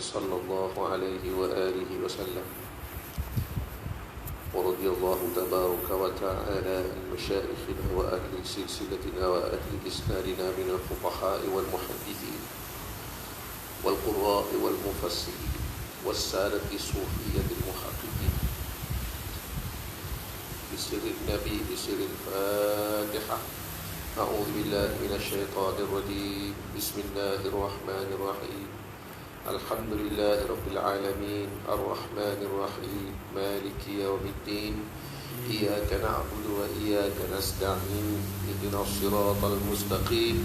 صلى الله عليه وآله وسلم. ورضي الله تبارك وتعالى عن مشايخنا وأهل سلسلتنا وأهل إسنادنا من الفقهاء والمحدثين والقراء والمفسرين والسادة الصوفية المحققين بسر النبي بسر الفاتحة. أعوذ بالله من الشيطان الرجيم. بسم الله الرحمن الرحيم. الحمد لله رب العالمين الرحمن الرحيم مالك يوم الدين. إياك نعبد وإياك نستعين. اهدنا الصراط المستقيم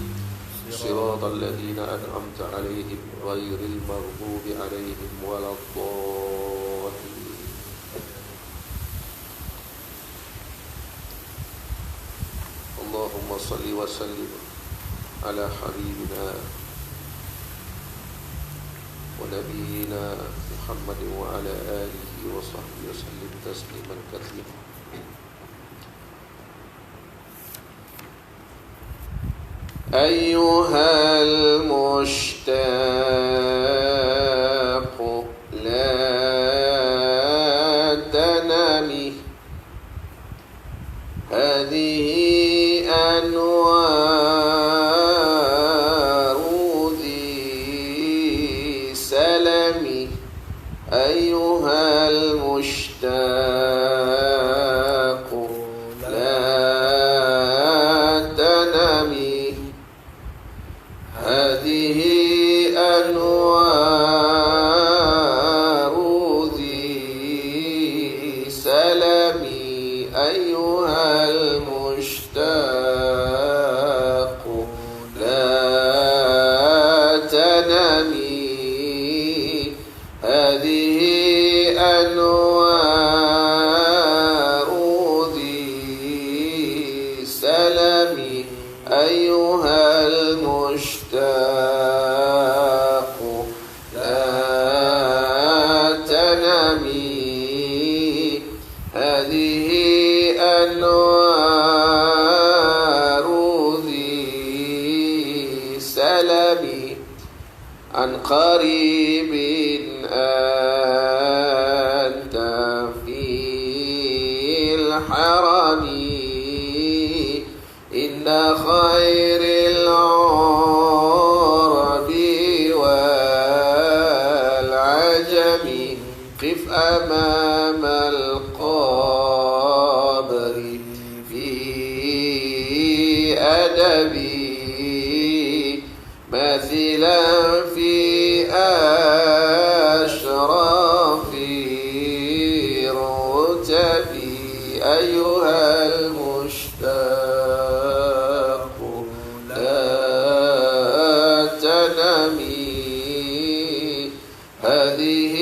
صراط الذين أنعمت عليهم غير المغضوب عليهم ولا الضالين. اللهم صل وسلم على حبيبنا ونبينا محمد وعلى آله وصحبه وسلم تسليما كثيرا. أيها المشتاق لا تنامي، هذه أنوار ذي سلم. أيها المشتاق لا تنامي، هذه أنوار ذي سلم. أيها المشتاق لا تنامي، هذه أنوار ذي سلم. أيها المشتاق لا تنامي، هذه أنوار ذي سلم. عن قريب أنت في الحرم، إن خير العرب والعجم. قف أمام القبر في أدبي، مثلا في أشرف رتبي. أيها المشتاق لا تنامي، هذه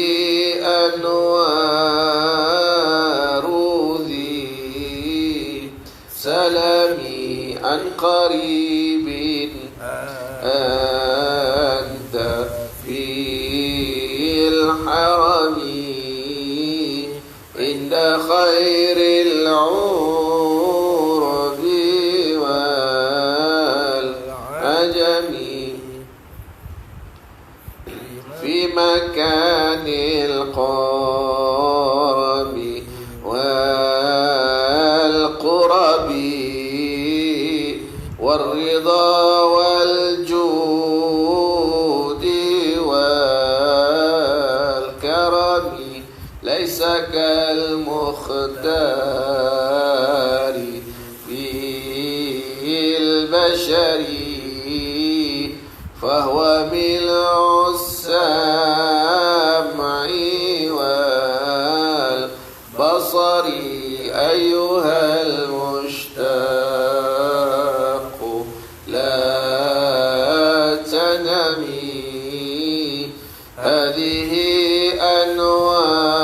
أنوار ذي سلم. عن قريب أنت في الحرم، عند خير العرب والعجم. في مكان القرب والقرب، والرضا والجود والكرم. ليس كالمختار في البشر، فهو ملء السمع والبصر. أيها المشتاق لا تنامي، هذه أنوار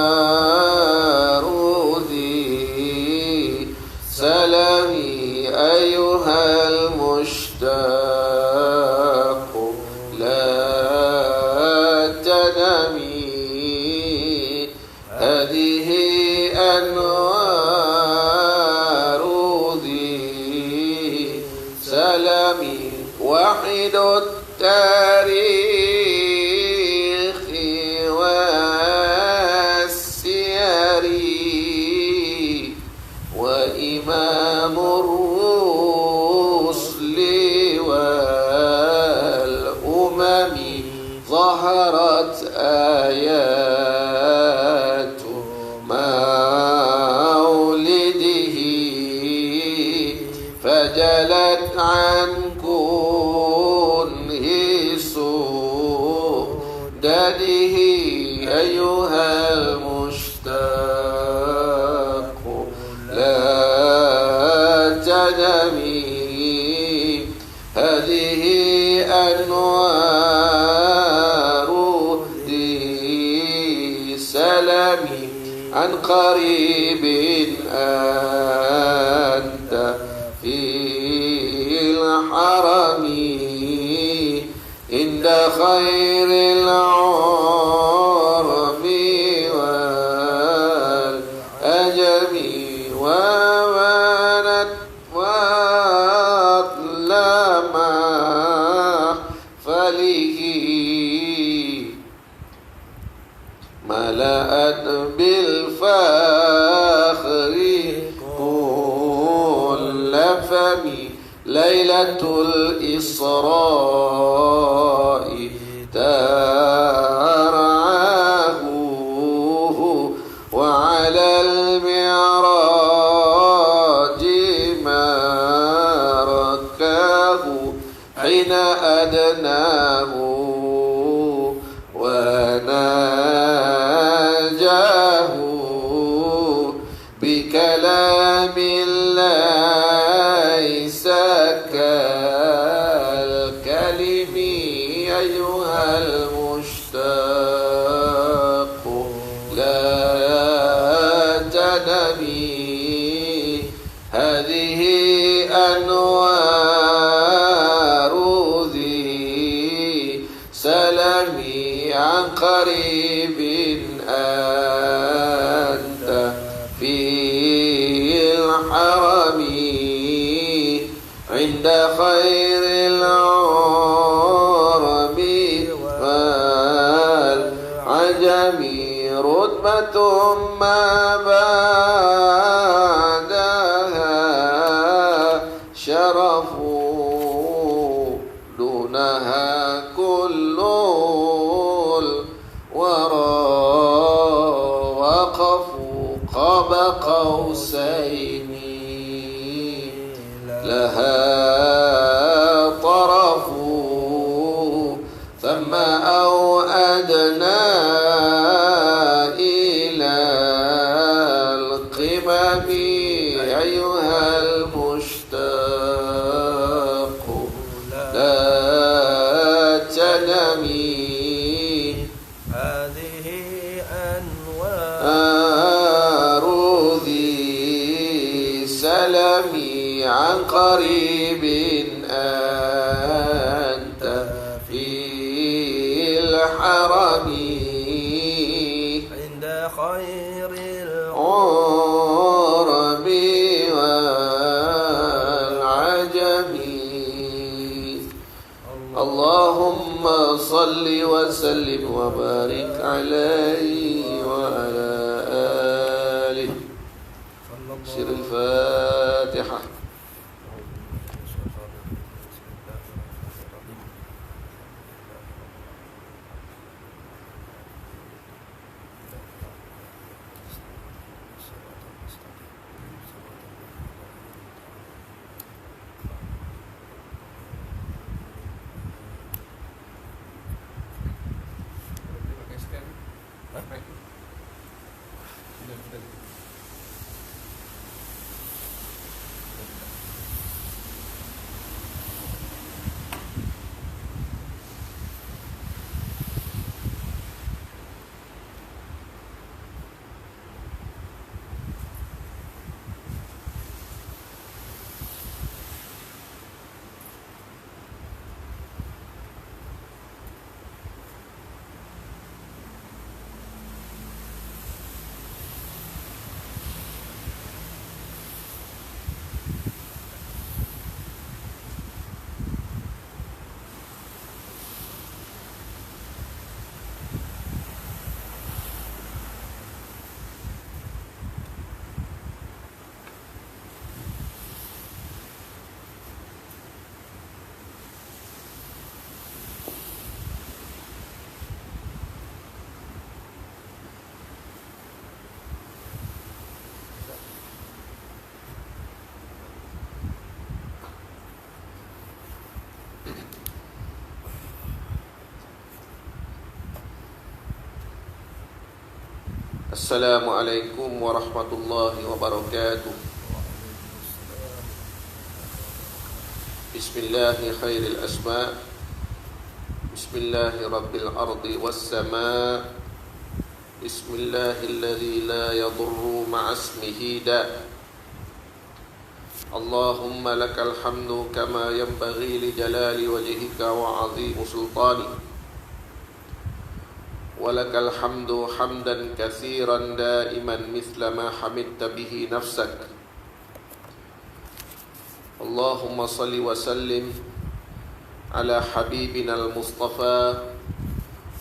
ذي سلم. أيها المشتاق لا تنامي، هذه أنوار ذي سلم. وحد التاريخ بلغت آيات مولده فجلت عن كنه سودده أيها المشتاق لا تنمي هذه أنوار ذي سلام عن قريب أنت في الحرم عند خير العرب والأجم ومنت وأظلم فله ملأت بالفخر كل فم ليلة الإسراء ترعاه وعلى المعراج ما ركاه حين أدناه وناجاه بكلام ليس كالكلم أيها المشتاق لا تنمي هذه أنوار ذي سلمي عن قريب أنت في الحرم عند خير العرب والعجم رتبة ما بعدها شرف دونها كل الورى وقفوا قاب قوسين لها طرف ثم أو أدنى إلى القمم أيها المشتاق لا تنمي هذه أنوار ذي سلمي عن قريب أنت في الحرم عند خير العرب والعجم اللهم صل وسلم وبارك عليه وعلى آله سر الفاتحة Assalamualaikum warahmatullahi wabarakatuh. Bismillahi khairil asma'. Bismillahi rabbil ardi was-sama'. Bismillahilladzi la yadurru ma'asmihi da'. Allahumma lakal hamdu kama yanbaghi li jalali wajhika wa 'azimi sultanik. ولك الحمد حمدا كثيرا دائما مثل ما حمدت به نفسك اللهم صل وسلم على حبيبنا المصطفى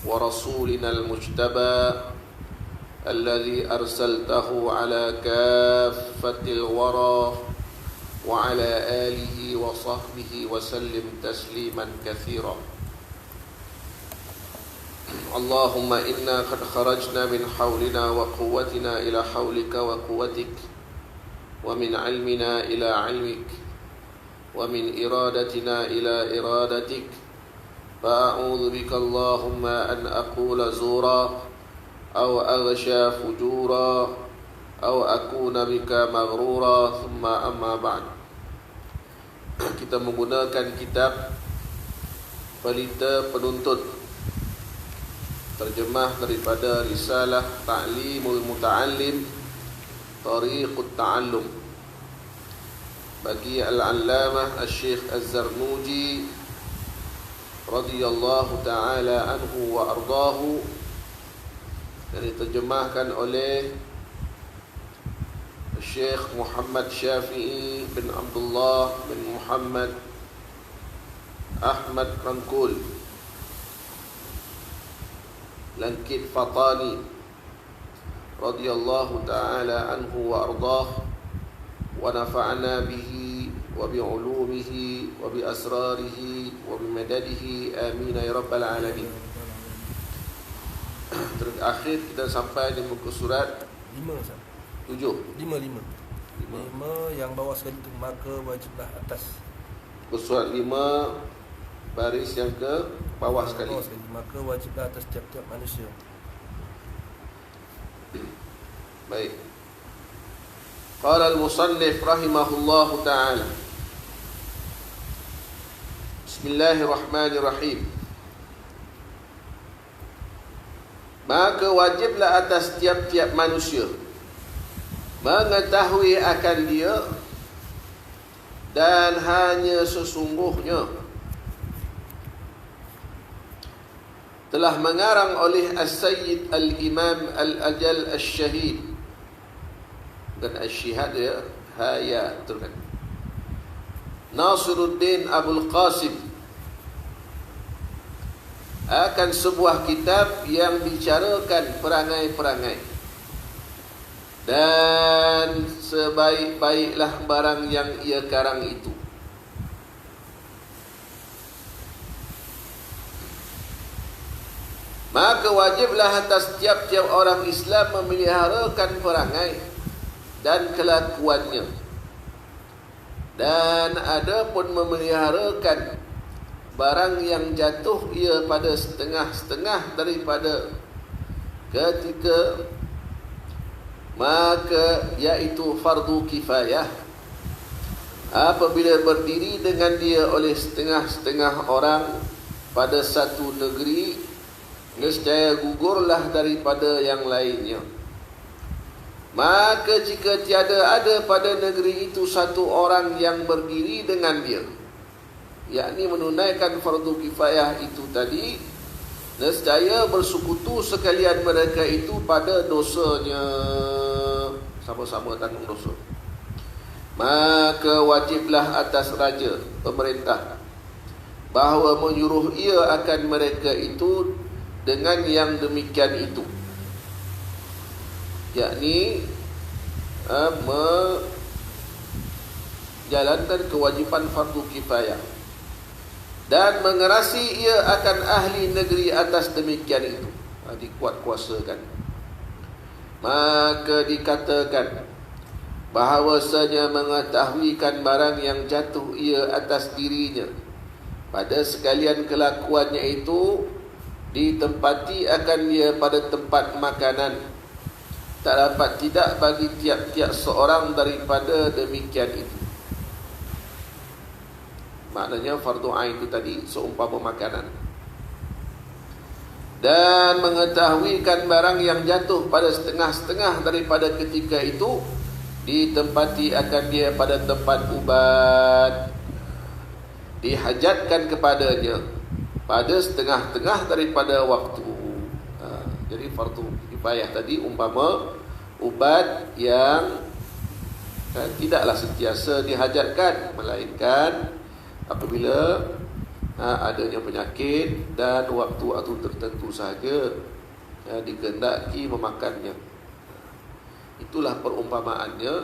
ورسولنا المجتبى الذي أرسلته على كافة الورى وعلى آله وصحبه وسلم تسليما كثيرا اللهم إنا قد خرجنا من حولنا وقوتنا إلى حولك وقوتك ومن علمنا إلى علمك ومن إرادتنا إلى إرادتك فأعوذ بك اللهم أن أقول زورا أو أغشى فجورا أو أكون بك مغرورا ثم أما بعد. Kita menggunakan kitab Pelita Penuntut, terjemah daripada Risalah Ta'limul Muta'allim Tariqut Ta'allum bagi Al-Allamah Al-Syekh Az-Zarnuji radhiyallahu ta'ala anhu wa ardahu, yang diterjemahkan oleh Syekh Muhammad Syafi'i bin Abdullah bin Muhammad Ahmad Rangkul Langkit Fatani radhiyallahu ta'ala anhu wa ardah wa nafa'na bihi wa bi'ulumihi wa bi asrarihi wa bi madadihi amin ya rabbal alamin. Terakhir kita sampai di muka surat 5 yang bawah sekali tu, maka wajiblah atas. Muka surat 5 baris yang ke bawah sekali. Maka wajiblah atas tiap-tiap manusia. Baik. Qala al-musannif rahimahullahu ta'ala. Bismillahirrahmanirrahim. Maka wajiblah atas tiap-tiap manusia mengetahui akan dia, dan hanya sesungguhnya telah mengarang oleh As-Sayyid Al-Imam Al-Ajal Al-Syahid dan Al-Syihad ya, haya terkan Nasiruddin Abul Qasim akan sebuah kitab yang bicarakan perangai-perangai, dan sebaik-baiklah barang yang ia karang itu. Maka wajiblah atas tiap-tiap orang Islam memeliharakan perangai dan kelakuannya, dan ada pun memeliharakan barang yang jatuh ia pada setengah-setengah daripada ketika, maka iaitu fardu kifayah apabila berdiri dengan dia oleh setengah-setengah orang pada satu negeri, nescaya gugurlah daripada yang lainnya. Maka jika tiada ada pada negeri itu satu orang yang berdiri dengan dia, yakni menunaikan fardu kifayah itu tadi, nescaya bersekutu sekalian mereka itu pada dosanya, sama-sama tanggung dosa. Maka wajiblah atas raja, pemerintah, bahawa menyuruh ia akan mereka itu dengan yang demikian itu, yakni menjalankan kewajipan fardu kifayah, dan mengerasi ia akan ahli negeri atas demikian itu, dikuat-kuasakan. Maka dikatakan bahawasanya mengetahuikan barang yang jatuh ia atas dirinya pada sekalian kelakuannya itu, ditempati akan dia pada tempat makanan, tak dapat tidak bagi tiap-tiap seorang daripada demikian itu. Maknanya fardu ain itu tadi seumpama makanan. Dan mengetahuikan barang yang jatuh pada setengah-setengah daripada ketika itu, ditempati akan dia pada tempat ubat, dihajatkan kepadanya pada setengah-tengah daripada waktu. Jadi fardu kifayah tadi umpama ubat yang tidaklah sentiasa dihajatkan, melainkan apabila adanya penyakit dan waktu-waktu tertentu sahaja dikehendaki memakannya. Itulah perumpamaannya.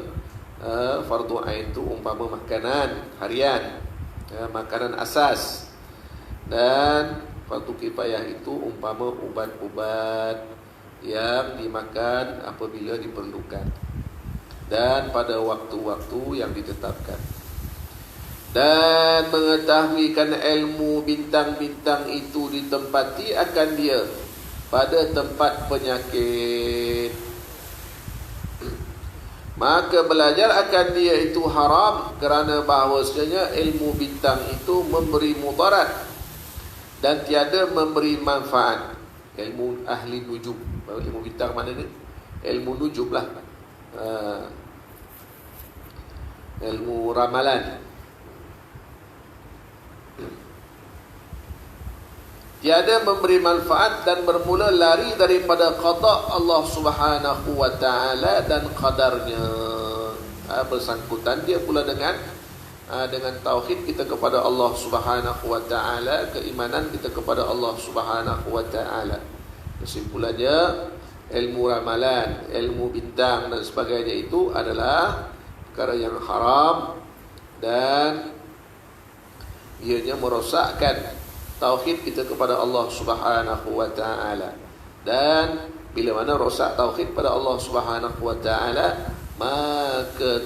Fardu ain itu umpama makanan harian, makanan asas. Dan fardu kifayah itu umpama ubat-ubat yang dimakan apabila diperlukan dan pada waktu-waktu yang ditetapkan. Dan mengetahuikan ilmu bintang-bintang itu ditempati akan dia pada tempat penyakit, maka belajar akan dia itu haram, kerana bahawasanya ilmu bintang itu memberi mudarat dan tiada memberi manfaat. Ilmu ahli nujum, ilmu bintang mana ni? Ilmu nujum lah, ilmu ramalan. Tiada memberi manfaat dan bermula lari daripada qada Allah Subhanahu wa taala dan qadarnya. Bersangkutan dia pula dengan tauhid kita kepada Allah Subhanahu wa taala, keimanan kita kepada Allah Subhanahu wa taala. Kesimpulannya, ilmu ramalan, ilmu bintang dan sebagainya itu adalah perkara yang haram dan ianya merosakkan tauhid kita kepada Allah Subhanahu wa taala. Dan bila mana rosak tauhid pada Allah Subhanahu wa taala, maka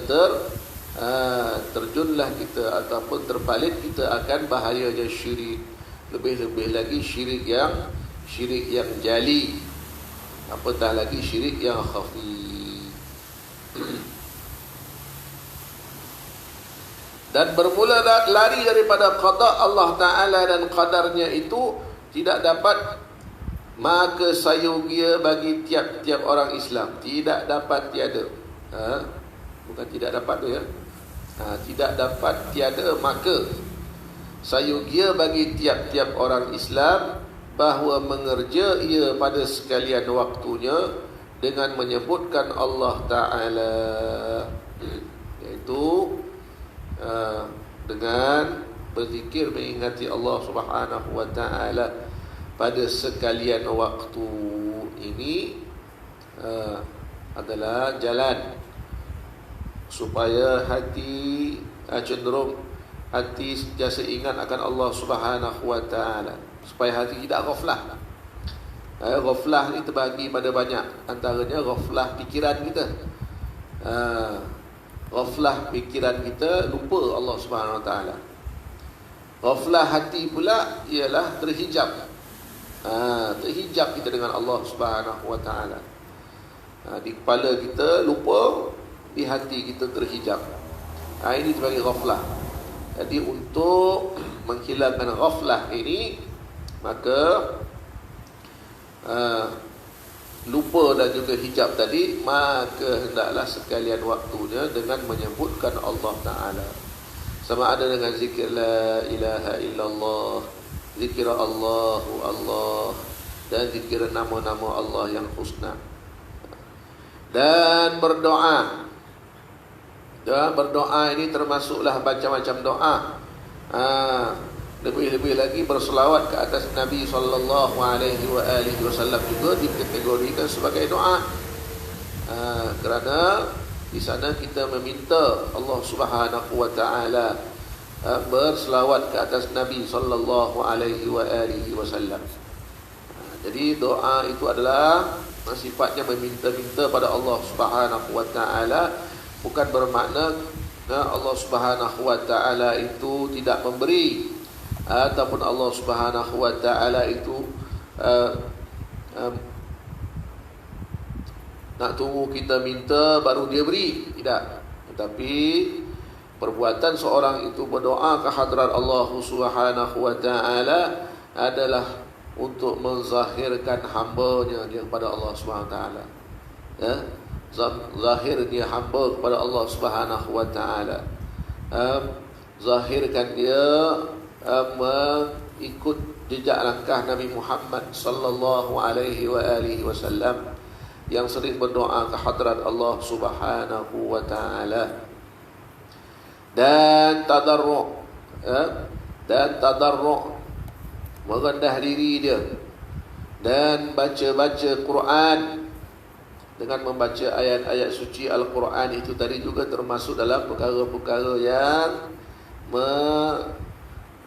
terjunlah kita ataupun terpalit kita akan bahayanya syirik. Lebih-lebih lagi syirik yang jali, apatah lagi syirik yang khafi. Dan bermula lari daripada qada Allah Ta'ala dan qadarnya itu tidak dapat maka sayogia bagi tiap-tiap orang Islam. Tidak dapat tiada. Bukan tidak dapat tu ya. Tidak dapat tiada maka sayogia bagi tiap-tiap orang Islam bahawa mengerja ia pada sekalian waktunya dengan menyebutkan Allah Ta'ala, iaitu dengan berzikir mengingati Allah Subhanahu wa taala pada sekalian waktu ini adalah jalan supaya hati cenderung hati sentiasa ingat akan Allah Subhanahu wa taala, supaya hati tidak ghaflah. Ghaflah ni terbagi pada banyak, antaranya ghaflah pikiran kita. Ghaflah pikiran kita, lupa Allah Subhanahu wa taala. Ghaflah hati pula ialah terhijab. Terhijab kita dengan Allah Subhanahu wa taala. Di kepala kita lupa, di hati kita terhijab. Ini sebagai ghaflah. Jadi untuk menghilangkan ghaflah ini, maka lupa dan juga hijab tadi, maka hendaklah sekalian waktunya dengan menyebutkan Allah Ta'ala. Sama ada dengan zikir la ilaha illallah, zikir Allahu Allah, dan zikir nama-nama Allah yang husna. Dan berdoa. Dan berdoa ini termasuklah macam-macam doa. Lebih-lebih lagi berselawat ke atas Nabi sallallahu alaihi wasallam juga dikategorikan sebagai doa. Kerana di sana kita meminta Allah Subhanahu wa taala berselawat ke atas Nabi sallallahu alaihi wasallam. Jadi doa itu adalah sifatnya meminta-minta pada Allah Subhanahu wa taala, bukan bermakna Allah Subhanahu wa taala itu tidak memberi, ataupun Allah Subhanahu wa taala itu nak tunggu kita minta baru dia beri. Tidak. Tetapi perbuatan seorang itu berdoa ke hadrat Allah Subhanahu wa taala adalah untuk menzahirkan hamba-Nya dia kepada Allah Subhanahu wa taala. Ya, zahir dia hamba kepada Allah Subhanahu wa taala. Zahirkan dia mengikut jejak langkah Nabi Muhammad sallallahu alaihi wa alihi wasallam yang sering berdoa ke hadrat Allah Subhanahu wa taala. Dan tadarru', merendah diri dia, dan baca-baca Quran. Dengan membaca ayat-ayat suci Al-Quran itu tadi juga termasuk dalam perkara-perkara yang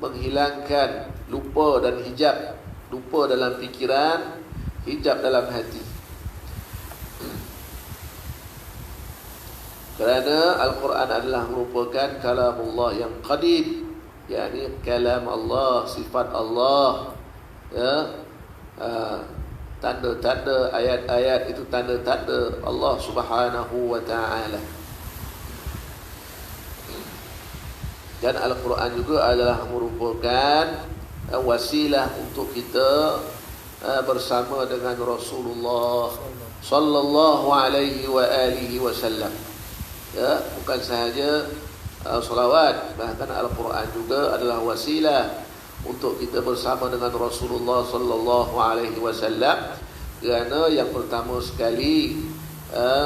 menghilangkan lupa dan hijab. Lupa dalam fikiran, hijab dalam hati. Kerana Al-Quran adalah merupakan kalamullah yang qadim, yakni kalam Allah, sifat Allah. Ya, tanda-tanda ayat-ayat itu tanda-tanda Allah Subhanahu wa taala. Dan Al-Quran juga adalah merupakan wasilah untuk kita bersama dengan Rasulullah sallallahu alaihi wa alihi wasallam. Ya, bukan sahaja salawat, bahkan Al-Quran juga adalah wasilah untuk kita bersama dengan Rasulullah sallallahu alaihi wasallam. Kerana yang pertama sekali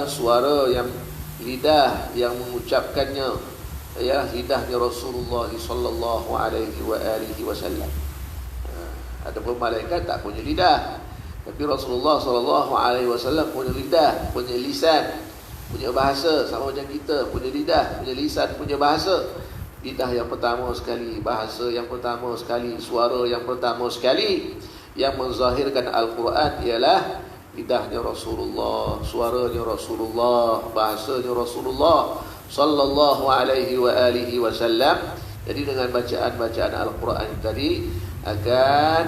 suara yang lidah yang mengucapkannya ialah lidahnya Rasulullah sallallahu alaihi wa alihi wasallam. Adapun malaikat tak punya lidah, tapi Rasulullah sallallahu alaihi wasallam punya lidah, punya lisan, punya bahasa sama macam kita punya lidah, punya lisan, punya bahasa. Lidah yang pertama sekali, bahasa yang pertama sekali, suara yang pertama sekali yang menzahirkan Al-Quran ialah lidahnya Rasulullah, suaranya Rasulullah, bahasanya Rasulullah sallallahu alaihi wa alihi wasallam. Jadi dengan bacaan-bacaan Al-Quran tadi akan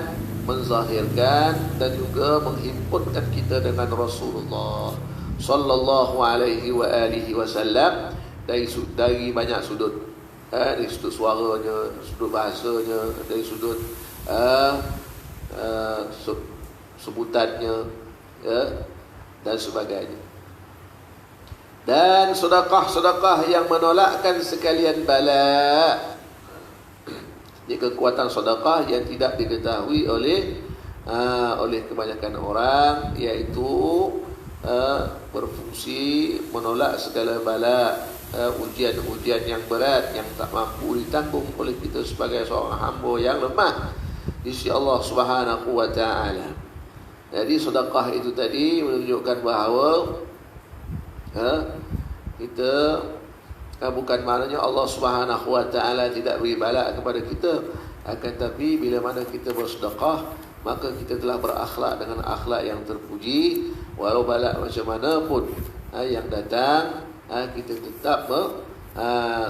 menzahirkan dan juga menghimpunkan kita dengan Rasulullah sallallahu alaihi wa alihi wasallam dari banyak sudut. Dari sudut suaranya, sudut bahasanya, dari sudut sebutannya, ya, dan sebagainya. Dan sedekah-sedekah yang menolakkan sekalian bala. Ini kekuatan sedekah yang tidak diketahui oleh kebanyakan orang, iaitu berfungsi menolak segala bala, ujian-ujian yang berat yang tak mampu ditanggung oleh kita sebagai seorang hamba yang lemah di sisi Allah Subhanahu wa taala. Jadi sedekah itu tadi menunjukkan bahawa kita bukan maknanya Allah Subhanahu wa taala tidak beri bala kepada kita, akan tapi bila mana kita bersedekah maka kita telah berakhlak dengan akhlak yang terpuji. Walau bala macam mana pun yang datang, kita tetap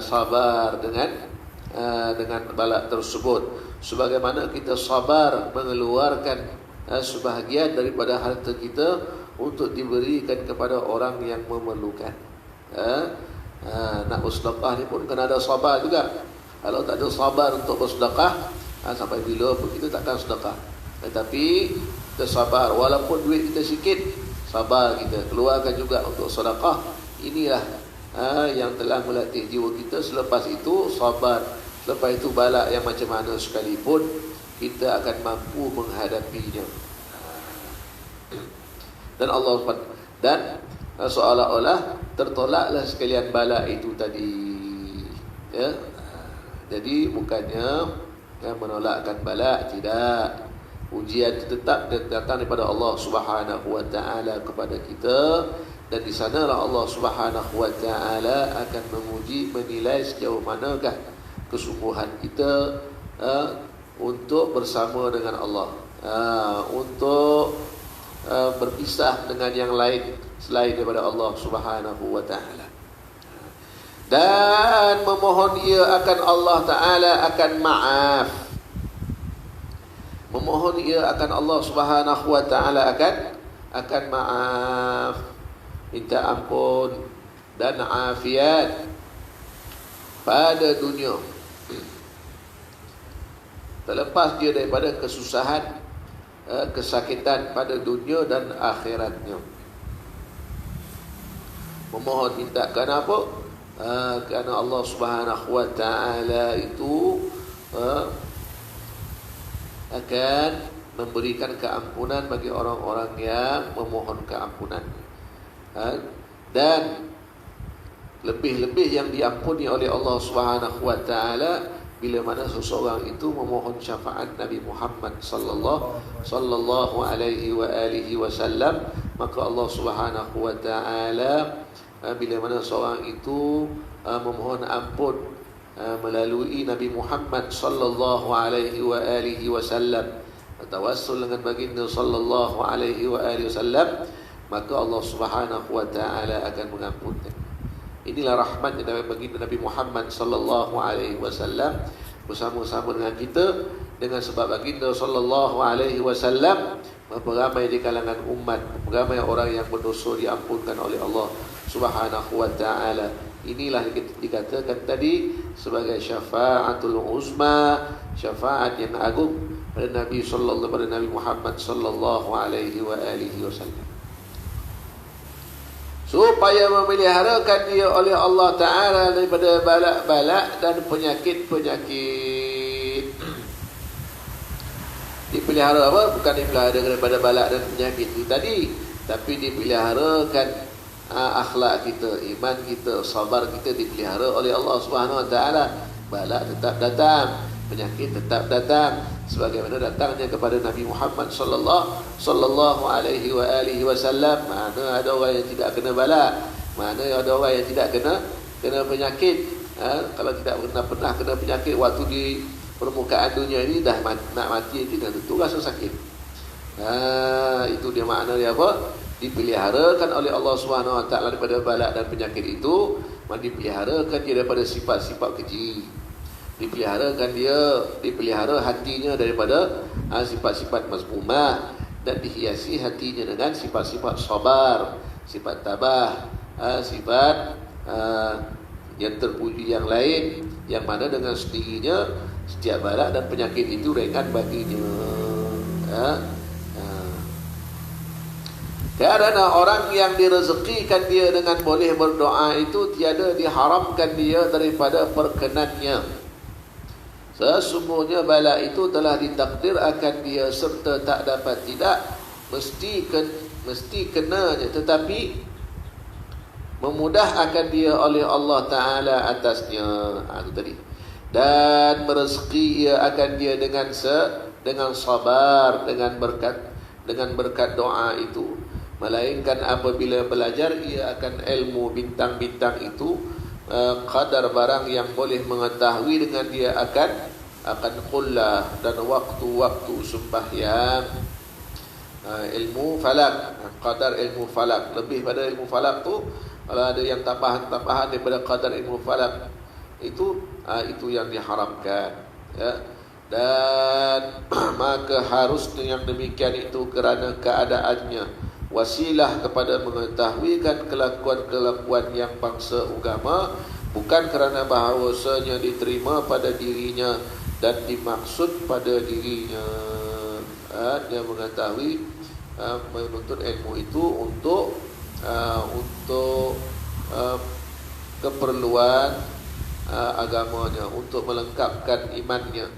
sabar dengan bala tersebut, sebagaimana kita sabar mengeluarkan sebahagian daripada harta kita untuk diberikan kepada orang yang memerlukan. Nak bersedekah ni pun kena ada sabar juga. Kalau tak ada sabar untuk bersedekah, sampai bila pun kita takkan sedekah. Tetapi kita sabar, walaupun duit kita sikit, sabar kita keluarkan juga untuk sedekah. Inilah yang telah melatih jiwa kita. Selepas itu sabar, selepas itu bala yang macam mana sekalipun kita akan mampu menghadapinya. Dan seolah-olah tertolaklah sekalian bala itu tadi, ya. Jadi bukannya menolakkan bala, tidak. Ujian tetap datang daripada Allah Subhanahu wa taala kepada kita, dan di sanalah Allah Subhanahu wa taala akan menguji, menilai sejauh manakah kesungguhan kita untuk bersama dengan Allah, untuk berpisah dengan yang lain selain daripada Allah Subhanahu wa taala, dan memohon ia akan Allah taala akan maaf. Memohon ia akan Allah Subhanahu wa taala akan maaf. minta ampun dan afiat pada dunia, terlepas dia daripada kesusahan, kesakitan pada dunia dan akhiratnya. Memohon minta kerana apa? Kerana Allah Subhanahu wa taala itu akan memberikan keampunan bagi orang-orang yang memohon keampunan. Dan lebih-lebih yang diampuni oleh Allah Subhanahu wa taala bila mana seseorang itu memohon syafaat Nabi Muhammad sallallahu alaihi wa alihi wasallam, maka Allah Subhanahu wa taala bila mana seorang itu memohon ampun melalui Nabi Muhammad sallallahu alaihi wa alihi wasallam, tawassul dengan baginda sallallahu alaihi wa alihi wasallam, maka Allah Subhanahu wa taala akan mengampunkan. Inilah rahmat yang dapat baginda Nabi Muhammad sallallahu alaihi wasallam bersama-sama dengan kita, dengan sebab baginda sallallahu alaihi wasallam ramai di kalangan umat, ramai orang yang berdosa diampunkan oleh Allah Subhanahu wa taala. Inilah dikatakan tadi sebagai syafaatul uzma, syafaat yang agung pada Nabi Muhammad sallallahu alaihi wa alihi wasallam, supaya memeliharakan dia oleh Allah Ta'ala daripada balak-balak dan penyakit-penyakit. Dipelihara apa? Bukan dipelihara daripada balak dan penyakit itu tadi, tapi dipeliharakan akhlak kita, iman kita, sabar kita dipelihara oleh Allah Subhanahu Wa Ta'ala. Balak tetap datang, penyakit tetap datang, sebagaimana datangnya kepada Nabi Muhammad sallallahu alaihi wa alihi wasallam. Mana ada orang yang tidak kena bala, mana ada orang yang tidak kena penyakit. Kalau tidak pernah kena penyakit waktu di permukaan dunia ini, dah nak mati itu dah tentu rasa sakit. Itu dia makna dia apa? Dipeliharakan oleh Allah Subhanahu wa taala daripada bala dan penyakit itu, dipeliharakan dia daripada sifat-sifat keji. Dipelihara hatinya daripada sifat-sifat mazmumah, dan dihiasi hatinya dengan sifat-sifat sabar, sifat tabah, sifat yang terpuji yang lain, yang mana dengan sendirinya setiap bala dan penyakit itu ringan baginya. Karena orang yang direzekikan dia dengan boleh berdoa itu tiada diharamkan dia daripada perkenannya. Sesungguhnya bala itu telah ditakdir akan dia, serta tak dapat tidak mesti kenanya, tetapi memudahkan dia oleh Allah Ta'ala atasnya. Itu tadi. Dan merezeki ia akan dia dengan sabar, dengan berkat doa itu. Melainkan apabila belajar ia akan ilmu bintang-bintang itu, qadar barang yang boleh mengetahui dengan dia akan qullah, dan waktu-waktu sembahyang, ilmu falak, qadar ilmu falak. Lebih pada ilmu falak tu, kalau ada yang tambahan daripada qadar ilmu falak itu yang diharamkan, ya. Dan maka harus yang demikian itu kerana keadaannya wasilah kepada mengetahuikan kelakuan-kelakuan yang bangsa agama, bukan kerana bahawasanya diterima pada dirinya dan dimaksud pada dirinya. Dia mengetahui menuntut ilmu itu untuk keperluan agamanya, untuk melengkapkan imannya,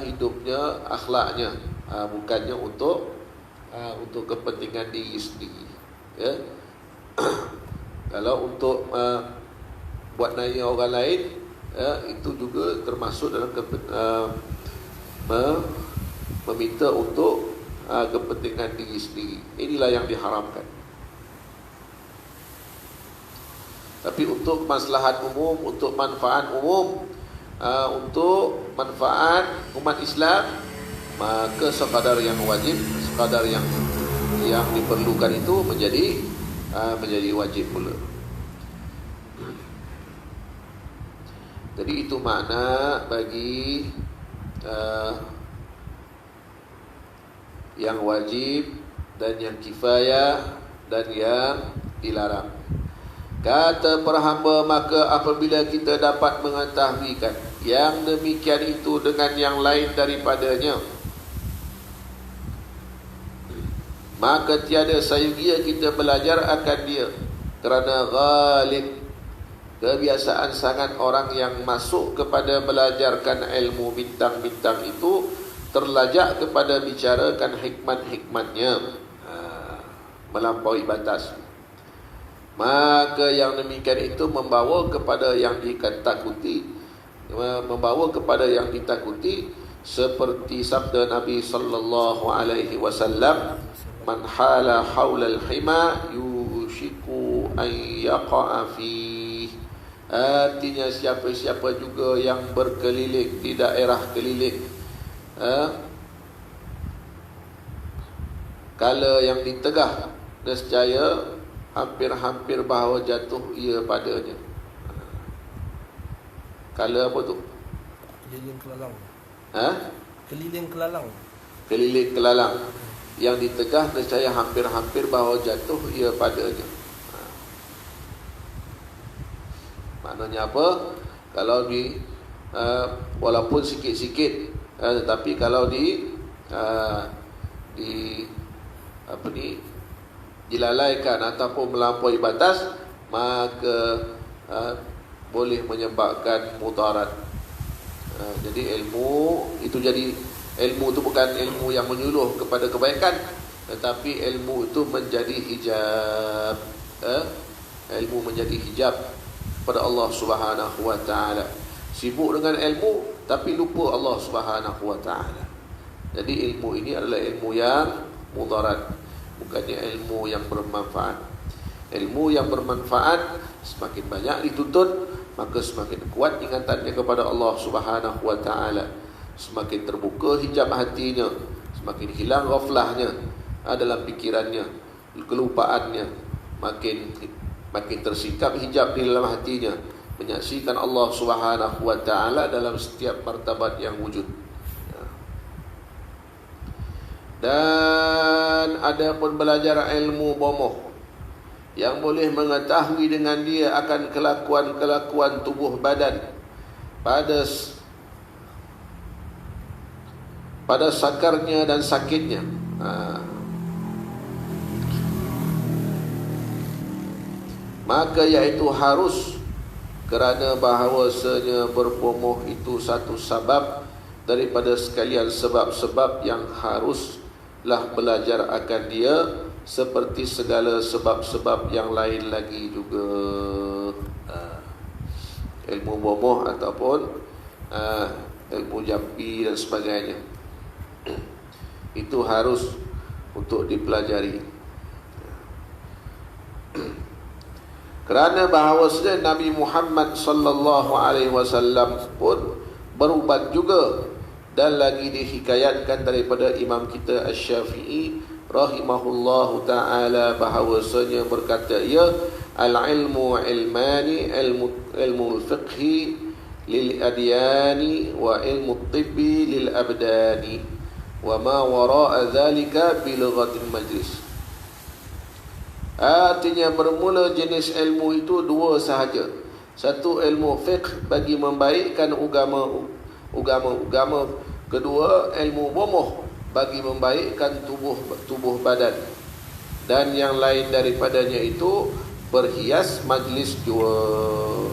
hidupnya, akhlaknya, bukannya untuk kepentingan diri sendiri, ya. Kalau untuk buat naya orang lain, itu juga termasuk dalam meminta untuk kepentingan diri sendiri. Inilah yang diharamkan. Tapi untuk maslahat umum, untuk manfaat umum, untuk manfaat umat Islam, maka sekadar yang wajib, sekadar yang diperlukan itu menjadi wajib pula. Jadi itu makna bagi yang wajib dan yang kifayah dan yang dilarang. Kata para hamba, maka apabila kita dapat mengetahuikan yang demikian itu dengan yang lain daripadanya, maka tiada sayugia kita belajar akan dia, kerana ghalib kebiasaan sangat orang yang masuk kepada belajarkan ilmu bintang-bintang itu terlajak kepada bicarakan hikmat-hikmatnya, melampaui batas. Maka yang demikian itu membawa kepada yang ditakuti, seperti sabda Nabi sallallahu alaihi wasallam, man hala haulal hima yushiku an yaqa'a fi. Artinya siapa-siapa juga yang berkeliling di daerah keliling, kala yang ditegah, nescaya hampir-hampir bahawa jatuh ia padanya. Kala apa tu? Keliling kelalang. Keliling kelalang. Yang ditegah nescaya hampir-hampir bahawa jatuh ia padanya. Maknanya apa? Kalau walaupun sikit-sikit, tetapi kalau dilalaikan ataupun melampaui batas, maka boleh menyebabkan mudarat. Jadi ilmu itu bukan ilmu yang menyuluh kepada kebaikan, tetapi ilmu itu menjadi hijab. Ilmu menjadi hijab pada Allah Subhanahu wa taala. Sibuk dengan ilmu tapi lupa Allah Subhanahu wa taala. Jadi ilmu ini adalah ilmu yang mudarat, bukannya ilmu yang bermanfaat. Ilmu yang bermanfaat semakin banyak dituntut, maka semakin kuat ingatannya kepada Allah Subhanahu wa taala, semakin terbuka hijab hatinya, semakin hilang ghaflahnya dalam pikirannya, kelupaannya, makin tersikap hijab di dalam hatinya, menyaksikan Allah Subhanahu wa taala dalam setiap martabat yang wujud. Dan ada pun belajar ilmu bomoh yang boleh mengetahui dengan dia akan kelakuan-kelakuan tubuh badan pada sakarnya dan sakitnya. Maka iaitu harus, kerana bahawasanya berbomoh itu satu sebab daripada sekalian sebab-sebab yang haruslah belajar akan dia, seperti segala sebab-sebab yang lain lagi juga. Ilmu bomoh ataupun ilmu jampi dan sebagainya, itu harus untuk dipelajari. Kerana bahawasanya Nabi Muhammad sallallahu alaihi wasallam pun berubat juga, dan lagi dihikayatkan daripada imam kita Asy-Syafi'i rahimahullahu ta'ala bahawasanya berkata ia, al-ilmu ilmani, ilmu fiqhi lil adyani wa ilmu tibbi lil abdani wa ma wara'a dhalika bil ghatin majlis. Artinya bermula jenis ilmu itu dua sahaja. Satu ilmu fiqh bagi membaikkan agama. Kedua ilmu bomoh bagi membaikkan tubuh badan. Dan yang lain daripadanya itu berhias majlis jua,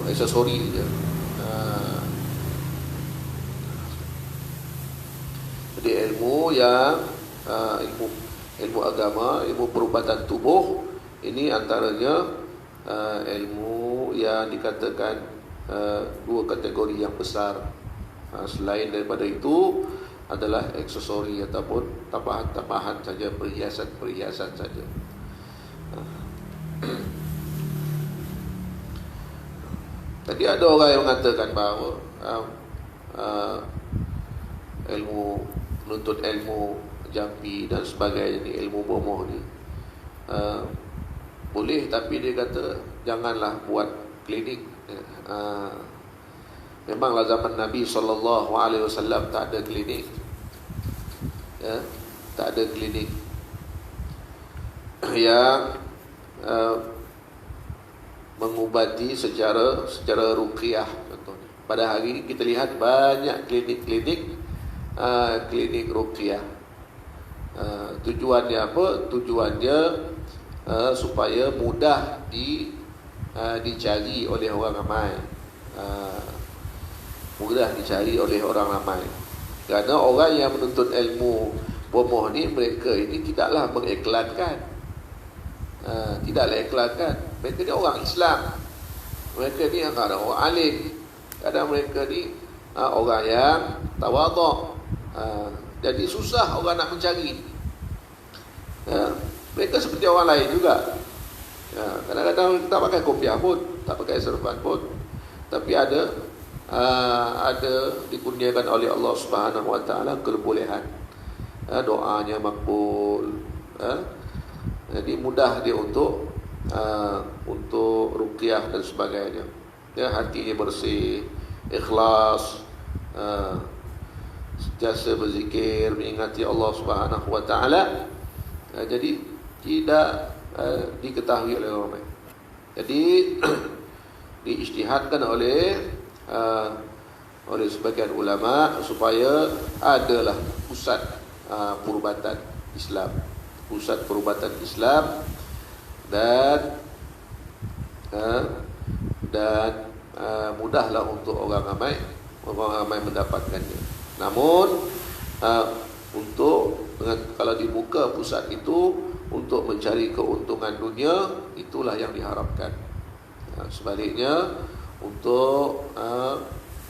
aksesori je. Jadi ilmu yang ilmu agama, ilmu perubatan tubuh, ini antaranya ilmu yang dikatakan dua kategori yang besar. Selain daripada itu adalah aksesori ataupun tambahan-tambahan saja, perhiasan saja. Tadi ada orang yang mengatakan bahawa ilmu, menuntut ilmu jampi dan sebagainya ni, ilmu bomoh ni boleh, tapi dia kata janganlah buat klinik. Memanglah zaman Nabi SAW tak ada klinik, tak ada klinik yang mengubati secara ruqyah contohnya. Pada hari ini kita lihat banyak klinik ruqyah. Tujuannya apa? Tujuannya supaya mudah dicari oleh orang ramai. Mudah dicari oleh orang ramai. Kerana orang yang menuntut ilmu bomoh ni, mereka ini tidaklah mengiklankan. Tidaklah iklankan. Mereka ni orang Islam. Mereka ni kadang orang alim. Kadang mereka ni orang yang tawaduk. Jadi susah orang nak mencari. Mereka seperti orang lain juga. Kadang-kadang tak pakai kopiah pun, tak pakai serban pun, tapi ada dikurniakan oleh Allah Subhanahu Wa Taala kebolehan. Doanya makbul. Jadi mudah dia untuk ruqyah dan sebagainya. Hatinya bersih, ikhlas, sentiasa berzikir, mengingati Allah Subhanahu Wa Taala. Jadi tidak diketahui oleh orang lain. Jadi diijtihadkan oleh sebagian ulama supaya adalah pusat perubatan Islam, dan mudahlah untuk orang ramai mendapatkannya. Namun kalau dibuka pusat itu untuk mencari keuntungan dunia, itulah yang diharapkan. Sebaliknya untuk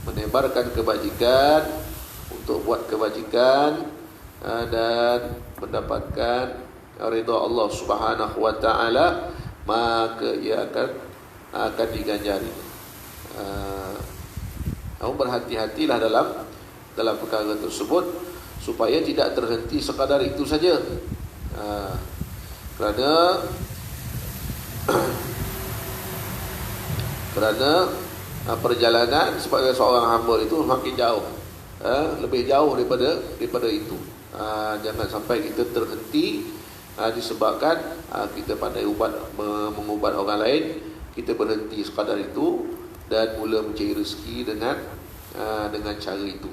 menebarkan kebajikan, untuk buat kebajikan dan mendapatkan ridha Allah Subhanahu Wa Taala, maka ia akan diganjari. Namun berhati-hatilah dalam perkara tersebut supaya tidak terhenti sekadar itu saja. Kerana perjalanan sebagai seorang hamba itu makin jauh, lebih jauh daripada itu. Jangan sampai kita terhenti disebabkan kita pandai mengubat orang lain, kita berhenti sekadar itu dan mula mencari rezeki dengan cara itu.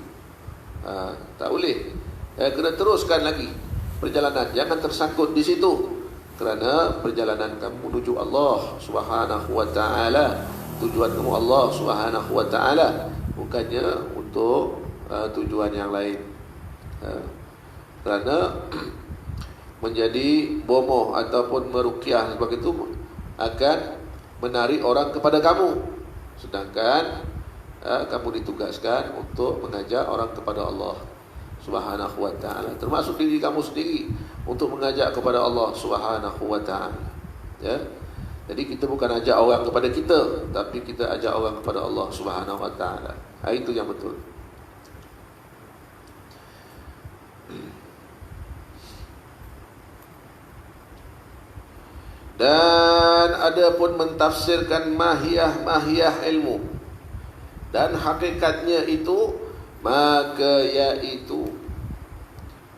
Tak boleh. Kena teruskan lagi perjalanan, jangan tersangkut di situ. Kerana perjalanan kamu menuju Allah Subhanahu Wa Taala, tujuan kamu Allah Subhanahu Wa Taala, bukannya untuk tujuan yang lain. Kerana menjadi bomoh ataupun meruqyah seperti itu akan menarik orang kepada kamu, sedangkan kamu ditugaskan untuk mengajak orang kepada Allah Subhanahu Wa Taala, termasuk diri kamu sendiri untuk mengajak kepada Allah Subhanahu Wa Taala. Ya. Jadi kita bukan ajak orang kepada kita, tapi kita ajak orang kepada Allah Subhanahu Wa Taala. Itu yang betul. Dan ada pun mentafsirkan mahiyah ilmu dan hakikatnya itu, maka iaitu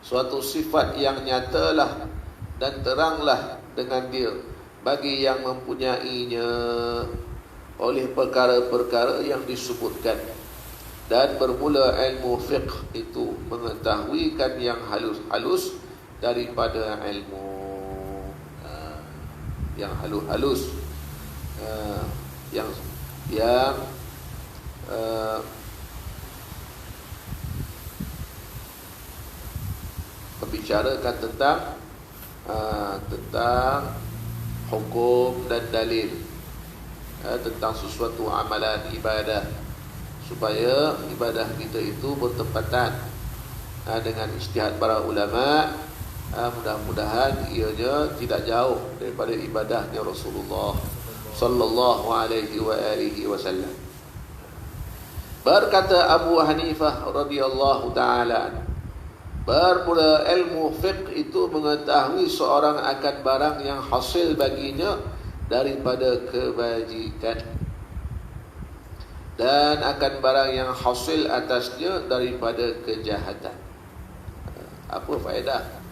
suatu sifat yang nyatalah dan teranglah dengan dia bagi yang mempunyainya oleh perkara-perkara yang disebutkan. Dan bermula ilmu fiqh itu mengetahuikan yang halus-halus daripada ilmu yang halus-halus, yang membicarakan tentang hukum dan dalil, tentang sesuatu amalan ibadah, supaya ibadah kita itu bertepatan dengan ijtihad para ulama. Mudah-mudahan ianya tidak jauh daripada ibadahnya Rasulullah sallallahu alaihi wasallam. Berkata Abu Hanifah radhiyallahu taala, bermula ilmu fiqh itu mengetahui seorang akan barang yang hasil baginya daripada kebajikan, dan akan barang yang hasil atasnya daripada kejahatan. Apa faedah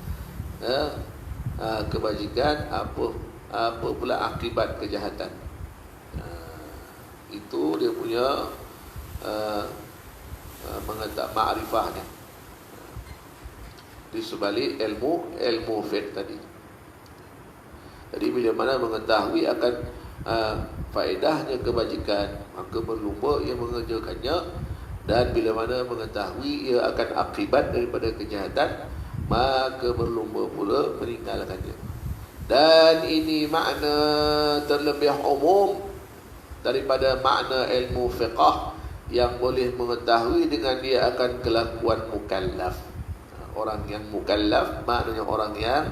kebajikan, apa pula akibat kejahatan? Itu dia punya ma'rifahnya. Di sebalik ilmu fiqh tadi. Jadi bila mana mengetahui akan faedahnya kebajikan, maka berlumba ia mengerjakannya. Dan bila mana mengetahui ia akan akibat daripada kejahatan, maka berlumba pula meninggalkannya. Dan ini makna terlebih umum daripada makna ilmu fiqh yang boleh mengetahui dengan dia akan kelakuan mukallaf. Orang yang mukallaf maknanya orang yang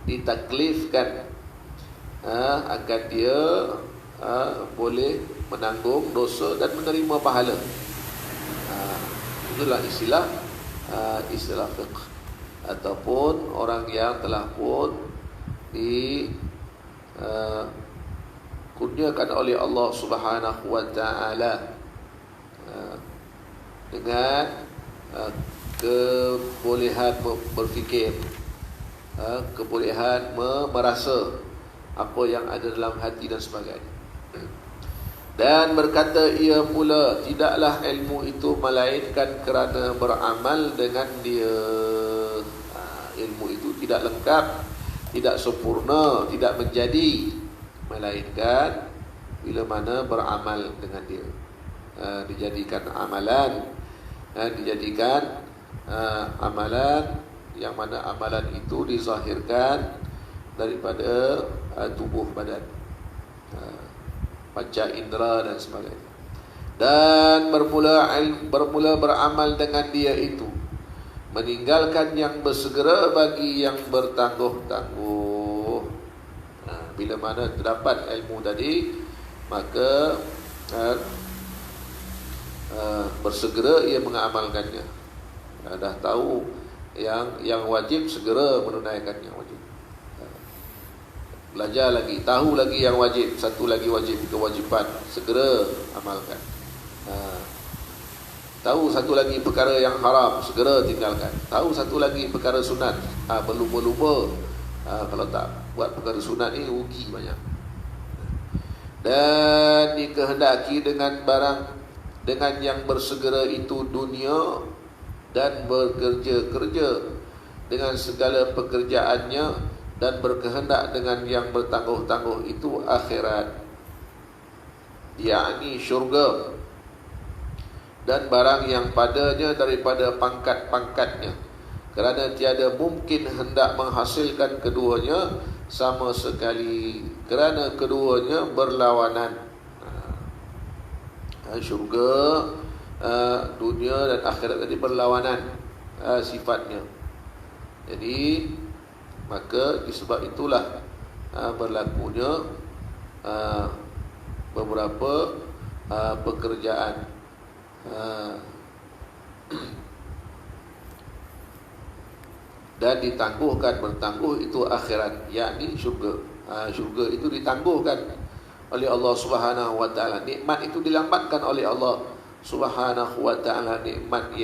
ditaklifkan agar dia boleh menanggung dosa dan menerima pahala. Itulah istilah fiqh. Ataupun orang yang telah pun dikurniakan oleh Allah Subhanahu wa taala dengan kebolehan berfikir, kebolehan merasa apa yang ada dalam hati dan sebagainya. Dan berkata ia pula, tidaklah ilmu itu melainkan kerana beramal dengan dia. Ilmu itu tidak lengkap, tidak sempurna, tidak menjadi, melainkan bila mana beramal dengan dia. Dijadikan amalan, dijadikan amalan yang mana amalan itu dizahirkan daripada tubuh badan, panca indera dan sebagainya. Dan bermula beramal dengan dia itu, meninggalkan yang bersegera bagi yang bertangguh-tangguh. Bila mana terdapat ilmu tadi, maka bersegera ia mengamalkannya. Dah tahu yang wajib, segera menunaikannya wajib. Belajar lagi, tahu lagi yang wajib, satu lagi wajib, kewajipan, segera amalkan. Tahu satu lagi perkara yang haram, segera tinggalkan. Tahu satu lagi perkara sunat, berlumba-lumba. Kalau tak buat perkara sunat ni rugi banyak. Dan dikehendaki dengan yang bersegera itu dunia, dan bekerja-kerja dengan segala pekerjaannya, dan berkehendak dengan yang bertangguh-tangguh itu akhirat, yakni syurga, dan barang yang padanya daripada pangkat-pangkatnya, kerana tiada mungkin hendak menghasilkan keduanya sama sekali, kerana keduanya berlawanan. Syurga, dunia dan akhirat tadi berlawanan sifatnya. Jadi maka disebab itulah berlakunya beberapa pekerjaan dan ditangguhkan. Bertangguh itu akhirat, yakni syurga. Syurga itu ditangguhkan oleh Allah Subhanahu wa taala. Nikmat itu dilambatkan oleh Allah Subhanahu wa taala. Nikmat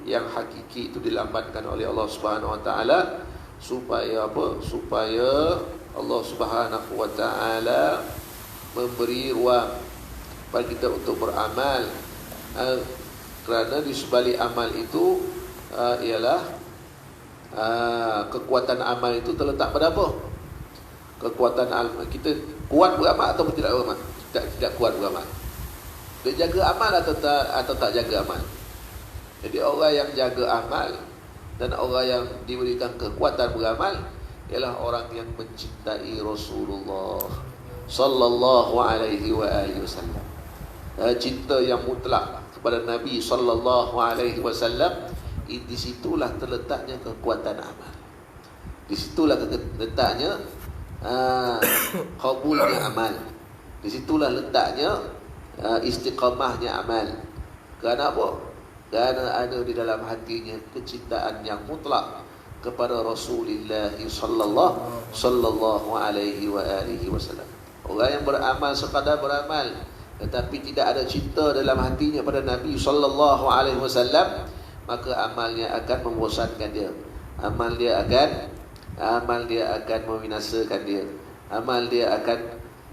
yang hakiki itu dilambatkan oleh Allah Subhanahu wa taala. Supaya apa? Supaya Allah Subhanahu wa taala memberi ruang bagi kita untuk beramal. Kerana di sebalik amal itu ialah kekuatan amal itu terletak pada apa? Kekuatan amal kita kuat beramal atau tidak beramal? Tidak kuat beramal. Dia jaga amal atau tak jaga amal? Jadi orang yang jaga amal dan orang yang diberikan kekuatan beramal ialah orang yang mencintai Rasulullah sallallahu alaihi wasallam. Cinta yang mutlak kepada Nabi sallallahu alaihi wasallam. Di situlah terletaknya kekuatan amal. Di situlah letaknya qabulnya amal. Di situlah letaknya istiqamahnya amal. Kerana apa? Kerana ada di dalam hatinya kecintaan yang mutlak kepada Rasulullah sallallahu alaihi wasallam. Orang yang beramal sekadar beramal tetapi tidak ada cinta dalam hatinya pada Nabi sallallahu alaihi wasallam, maka amalnya akan membosankan dia. Amal dia akan membinasakan dia. Amal dia akan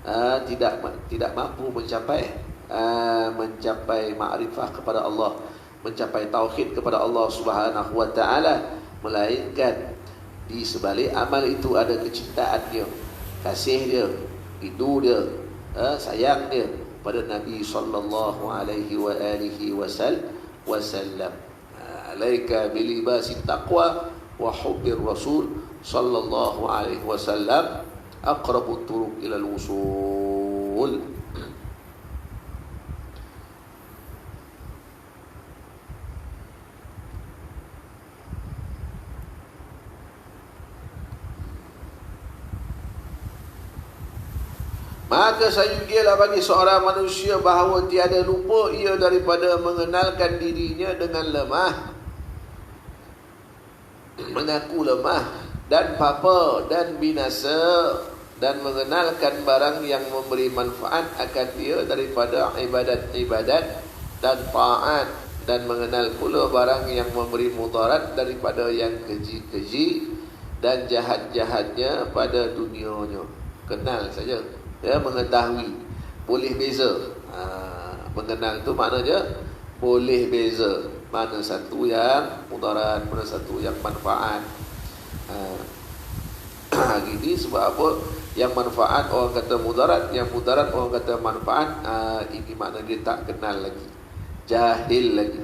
tidak mampu mencapai ma'rifah kepada Allah, mencapai tauhid kepada Allah Subhanahu wa taala, melainkan di sebalik amal itu ada kecintaan dia, kasih dia, rindu dia, sayang dia pada Nabi sallallahu alaihi wa alihi wasallam. Alaika bilibasi taqwa wa hubbir rasul sallallahu alaihi wasallam aqrabut turuq ila al-wusul. Maka sayudialah bagi seorang manusia bahawa tiada lupa ia daripada mengenalkan dirinya dengan lemah, mengaku lemah dan papa dan binasa, dan mengenalkan barang yang memberi manfaat akan dia daripada ibadat-ibadat dan taat, dan mengenal pula barang yang memberi mudarat daripada yang keji-keji dan jahat-jahatnya pada dunianya. Kenal saja, ya, mengetahui, boleh beza. Mengenal tu maknanya boleh beza mana satu yang mudarat, mana satu yang manfaat. Gini sebab apa? Yang manfaat orang kata mudarat, yang mudarat orang kata manfaat. Ini makna dia tak kenal lagi, jahil lagi.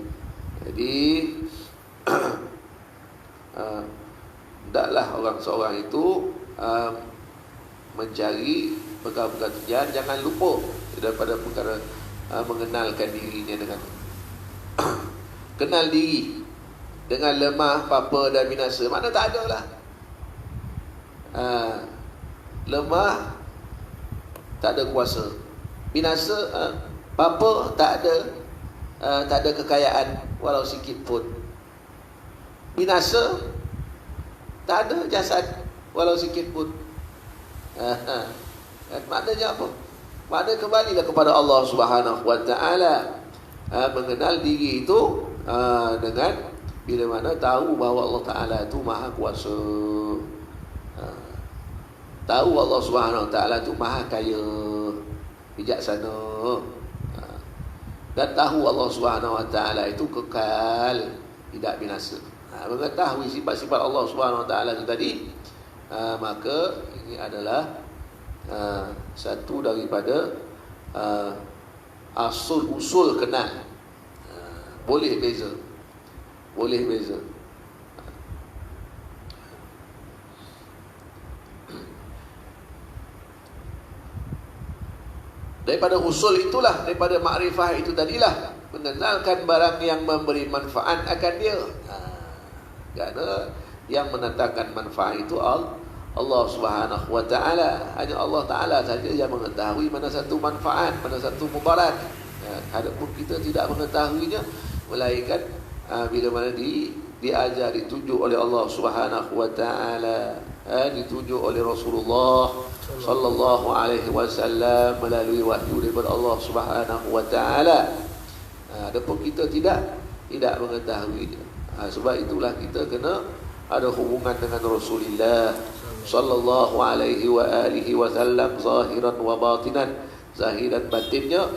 Jadi hendaklah orang seorang itu mencari perkara-perkara tujuan, jangan lupa daripada perkara mengenalkan dirinya dengan kenal diri dengan lemah, papa dan binasa. Mana tak ada lah. Lemah, tak ada kuasa. Binasa, papa, tak ada kekayaan walau sikit pun. Binasa, tak ada jasad walau sikit pun. Maknanya apa? Maknanya kembalilah kepada Allah Subhanahu wa taala. Mengenal diri itu dengan bila mana tahu bahawa Allah Taala itu maha kuasa, tahu Allah Subhanahu wa taala itu maha kaya, bijaksana, dan tahu Allah Subhanahu wa taala itu kekal, tidak binasa. Mengetahui sifat-sifat Allah Subhanahu wa taala itu tadi, maka ini adalah satu daripada usul kenal. Boleh beza, boleh beza. Daripada usul itulah, daripada makrifah itu tadilah, mengenalkan barang yang memberi manfaat akan dia. Kerana yang mendatangkan manfaat itu Allah Subhanahu wa taala. Hanya Allah Taala saja yang mengetahui mana satu manfaat, mana satu mudarat. Adapun kita tidak mengetahuinya, melainkan bila mana diajar, ditunjuk oleh Allah Subhanahu wa taala, ditunjuk oleh Rasulullah sallallahu alaihi wasallam melalui wahyu daripada Allah Subhanahu wa taala. Adapun kita tidak mengetahuinya. Sebab itulah kita kena ada hubungan dengan Rasulullah sallallahu alaihi wa alihi wasallam zahiran wa batinan, zahir dan batinnya.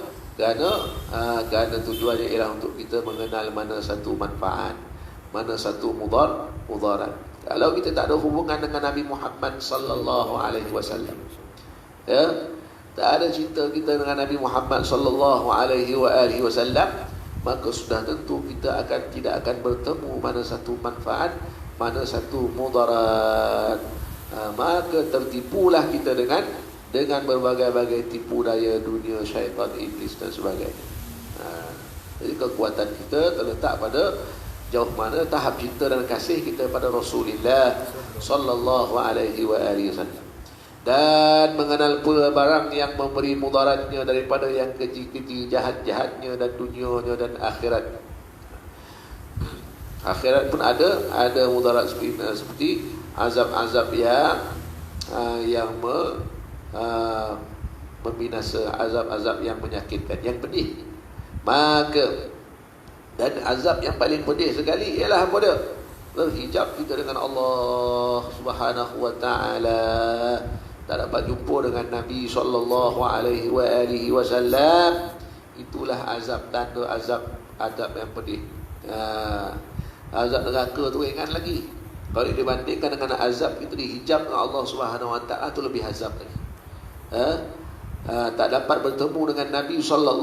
Kerana tujuannya ialah untuk kita mengenal mana satu manfaat, mana satu mudarat. Kalau kita tak ada hubungan dengan Nabi Muhammad sallallahu alaihi wasallam, ya, tak ada cinta kita dengan Nabi Muhammad sallallahu alaihi wasallam, maka sudah tentu kita tidak akan bertemu mana satu manfaat, mana satu mudarat. Maka tertipulah kita dengan berbagai-bagai tipu daya dunia, syaitan, iblis dan sebagainya. Jadi kekuatan kita terletak pada jauh mana tahap cinta dan kasih kita pada Rasulullah sallallahu alaihi wasallam, dan mengenal pula barang yang memberi mudaratnya daripada yang keji-keji, jahat-jahatnya dan dunianya dan akhirat. Akhirat pun ada mudarat seperti azab-azab yang membinasa, azab-azab yang menyakitkan, yang pedih. Maka dan azab yang paling pedih sekali ialah apa dia? Berhijab kita dengan Allah Subhanahu wa taala. tak dapat jumpa dengan Nabi SAW, itulah azab tanda azab yang pedih. Azab neraka tu ringan lagi. Kalau dibandingkan dengan azab itu dihijab dengan Allah Subhanahu Wa Taala, tu lebih azab lagi. Tak dapat bertemu dengan Nabi SAW,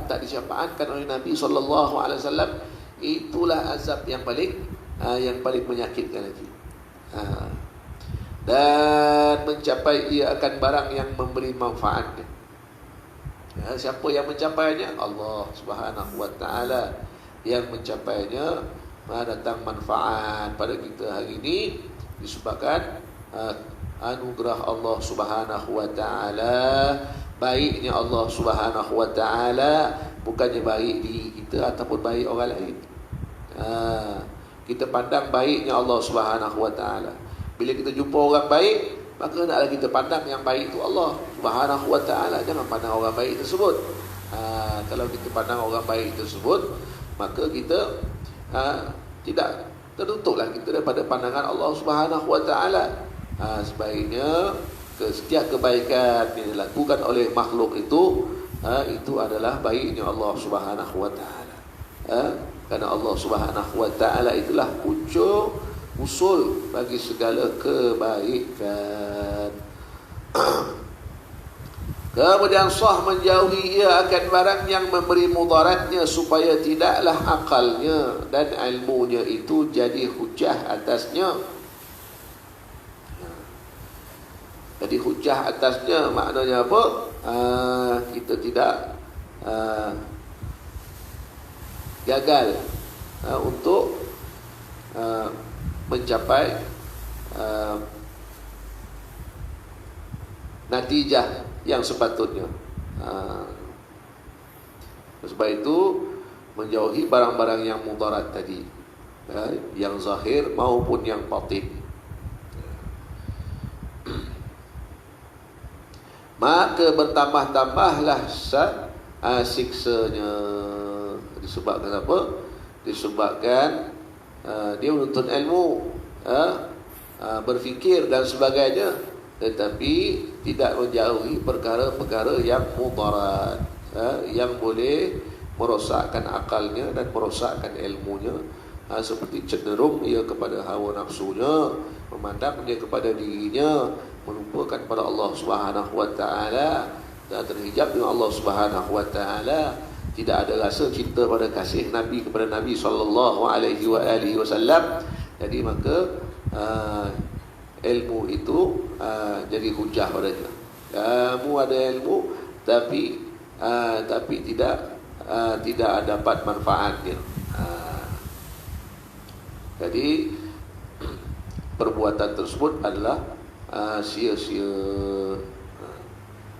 tak disyafaatkan oleh Nabi SAW, itulah azab yang paling menyakitkan lagi. Dan mencapai ia akan barang yang memberi manfaat. Siapa yang mencapainya? Allah Subhanahu Wa Taala yang mencapainya. Datang manfaat pada kita hari ini disebabkan anugerah Allah Subhanahu Wa Taala, baiknya Allah Subhanahu Wa Taala, bukannya baik diri kita ataupun baik orang lain. Kita pandang baiknya Allah Subhanahu Wa Taala. Bila kita jumpa orang baik, maka naklah kita pandang yang baik itu Allah Subhanahu Wa Taala, jangan pandang orang baik tersebut. Kalau kita pandang orang baik tersebut, maka kita tidak tertutuplah kita daripada pandangan Allah Subhanahu Wa Taala. Sebaiknya setiap kebaikan yang dilakukan oleh makhluk itu adalah baiknya Allah Subhanahu Wa Taala. Karena Allah Subhanahu Wa Taala itulah usul bagi segala kebaikan. Kemudian sah menjauhi ia akan barang yang memberi mudaratnya, supaya tidaklah akalnya dan ilmunya itu jadi hujah atasnya. Jadi hujah atasnya maknanya apa? Kita tidak gagal untuk mencapai natijah yang sepatutnya. Sebab itu menjauhi barang-barang yang mudarat tadi, yang zahir maupun yang batin. Maka bertambah-tambahlah siksanya. Disebabkan apa? Disebabkan dia menuntut ilmu, berfikir dan sebagainya, tetapi tidak menjauhi perkara-perkara yang mudarat, yang boleh merosakkan akalnya dan merosakkan ilmunya, seperti cenderung ia kepada hawa nafsunya, memandang dia kepada dirinya, melupakan pada Allah Subhanahu Wa Taala, dan terhijab dengan Allah Subhanahu Wa Taala, tidak ada rasa cinta pada kasih Nabi kepada Nabi sallallahu alaihi wasallam. Jadi maka ilmu itu jadi hujah padanya. Kamu ada ilmu tapi tidak dapat manfaatnya. Jadi perbuatan tersebut adalah sia-sia.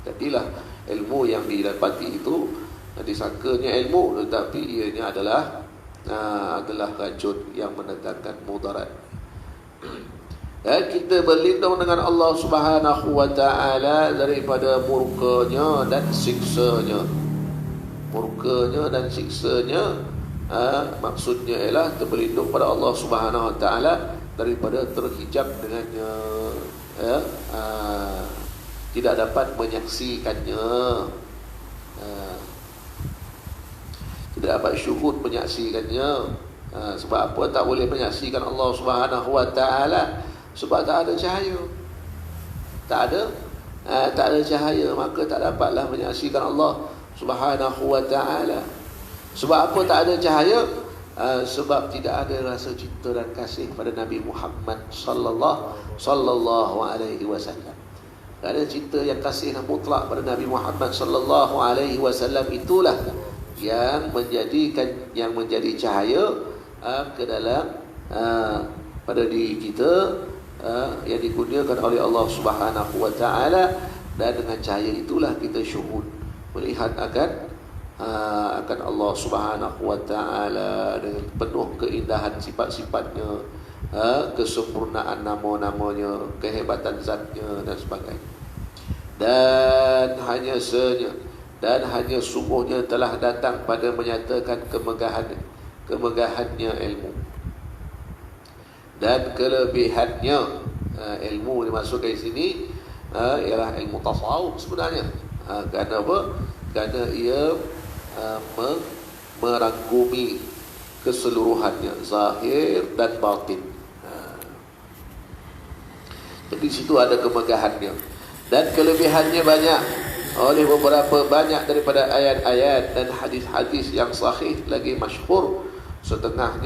Jadilah ilmu yang didapati itu disangkanya ilmu, tetapi ianya adalah racun yang mendatangkan mudarat. Dan kita berlindung dengan Allah Subhanahu Wa Taala daripada murkanya dan siksanya. Murkanya dan siksanya, maksudnya ialah berlindung pada Allah Subhanahu Wa Taala daripada terhijab dengannya, tidak dapat menyaksikannya, tidak dapat syuhud menyaksikannya. Sebab apa tak boleh menyaksikan Allah Subhanahu Wa Taala? Sebab tak ada cahaya. Tak ada cahaya, maka tak dapatlah menyaksikan Allah Subhanahu Wa Taala. Sebab apa tak ada cahaya? Sebab tidak ada rasa cinta dan kasih pada Nabi Muhammad sallallahu alaihi wasallam. Kerana cinta yang kasih yang mutlak pada Nabi Muhammad sallallahu alaihi wasallam itulah yang menjadi cahaya ke dalam pada diri kita, yang dikurniakan oleh Allah Subhanahu Wa Taala, dan dengan cahaya itulah kita syuhud melihat akan Allah Subhanahu Wa Taala dengan penuh keindahan sifat-sifatnya, kesempurnaan nama-namanya, kehebatan zatnya dan sebagainya. Dan hanya sungguhnya telah datang pada menyatakan kemegahannya ilmu, dan kelebihannya. Ilmu dimasukkan di sini ialah ilmu tasawuf sebenarnya. Kerana apa? Kerana ia merangkumi keseluruhannya, zahir dan batin. Jadi situ ada kemegahannya dan kelebihannya banyak. Oleh beberapa banyak daripada ayat-ayat dan hadis-hadis yang sahih lagi masyhur, setengah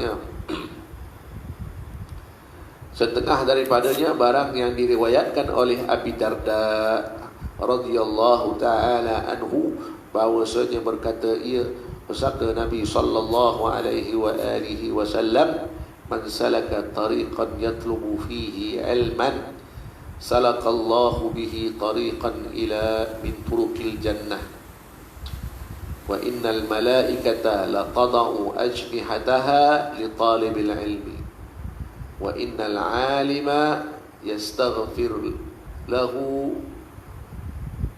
daripadanya barang yang diriwayatkan oleh Abi Darda radhiyallahu taala anhu, bahwasanya berkata ia, bersabda Nabi sallallahu alaihi wa alihi wasallam, man salaka tariqan yatlubu fihi ilman salakallahu bihi tariqan ila min turuqil jannah wa innal malaikata la tada'u ajnihataha li talibil ilmi wa innal alima yastaghfir lahu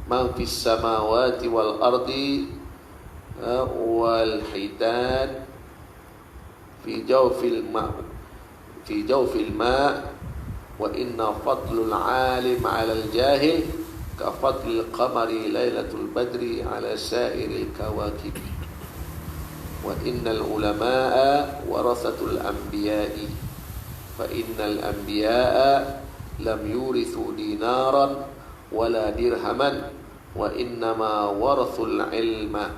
ma fis samawati wal ardi wal hitan fi jawfil ma wa inna fadlul alim ala al jahil ka fadlil qamari lailatul badri ala sairil kawakib wa innal ulama'a warathatul anbiya'i fa innal anbiya'a lam yurithu dinaran wala dirhaman wa innama warathul ilma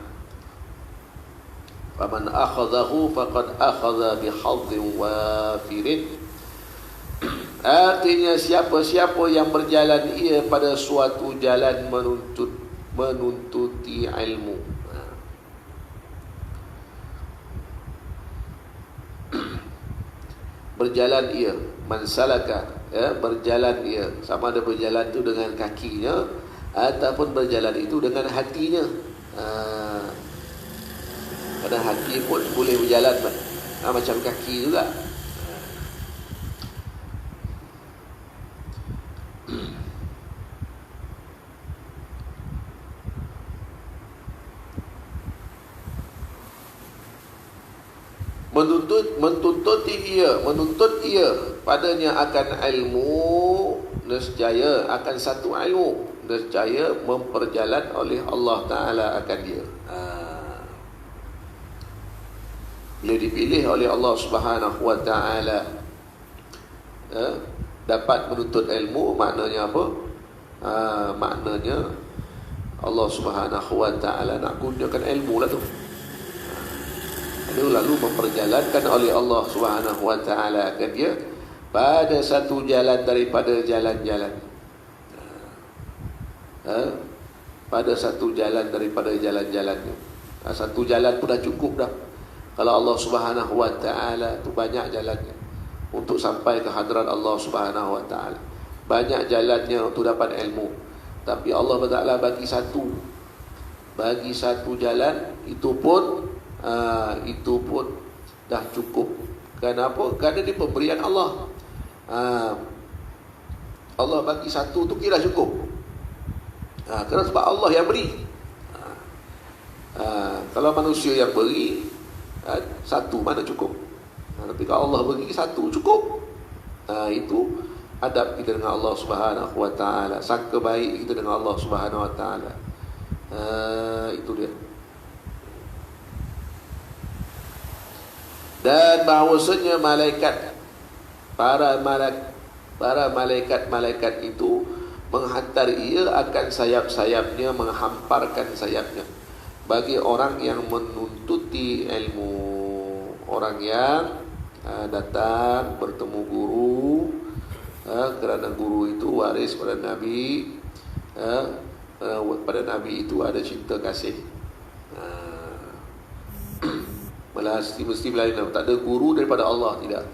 faman akhadhahu faqad akhadha bihadhin wafirin. Artinya siapa-siapa yang berjalan ia pada suatu jalan menuntuti ilmu. Berjalan ia, mansalaka, berjalan ia, sama ada berjalan itu dengan kakinya ataupun berjalan itu dengan hatinya. Karena hati pun boleh berjalan macam kaki juga. Menuntut ia padanya akan ilmu, nescaya akan satu ilmu, nescaya memperjalan oleh Allah Ta'ala akan dia. Bila dipilih oleh Allah Subhanahu Wa Ta'ala dapat menuntut ilmu, maknanya apa? Maknanya Allah Subhanahu Wa Ta'ala nak gunakan ilmu lah tu, lalu memperjalankan oleh Allah Subhanahu Wa Ta'ala akan dia pada satu jalan daripada jalan-jalan, pada satu jalan daripada jalan-jalannya. Satu jalan pun dah cukup dah. Kalau Allah Subhanahu Wa Ta'ala tu banyak jalannya untuk sampai ke hadrat Allah Subhanahu Wa Ta'ala, banyak jalannya untuk dapat ilmu. Tapi Allah Ta'ala bagi satu jalan, itu pun dah cukup. Kenapa? Kerana dia pemberian Allah. Allah bagi satu tu kira cukup. Kerana sebab Allah yang beri. Kalau manusia yang beri, satu mana cukup. Tapi kalau Allah bagi satu cukup. Itu adab kita dengan Allah Subhanahu Wa Ta'ala, sangka baik kita dengan Allah Subhanahu Wa Ta'ala. Itu dia. Dan bahawasanya para malaikat itu menghantar ia akan sayap-sayapnya, menghamparkan sayapnya bagi orang yang menuntuti ilmu, orang yang datang bertemu guru, kerana guru itu waris pada Nabi, pada Nabi itu ada cinta kasih. Mesti berlain. Tak ada guru daripada Allah, tidak.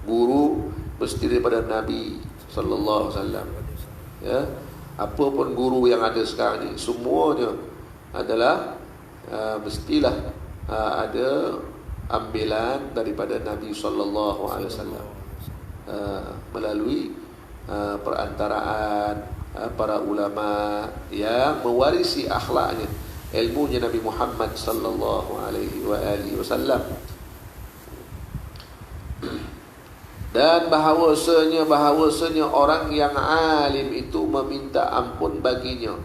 Guru mesti daripada Nabi sallallahu alaihi wasallam. Ya, apa pun guru yang ada sekarang ni, semuanya adalah mestilah ada ambilan daripada Nabi sallallahu alaihi wasallam, melalui perantaraan para ulama yang mewarisi akhlaknya, ilmunya Nabi Muhammad sallallahu alaihi wa alihi wasallam. Dan bahawasanya orang yang alim itu meminta ampun baginya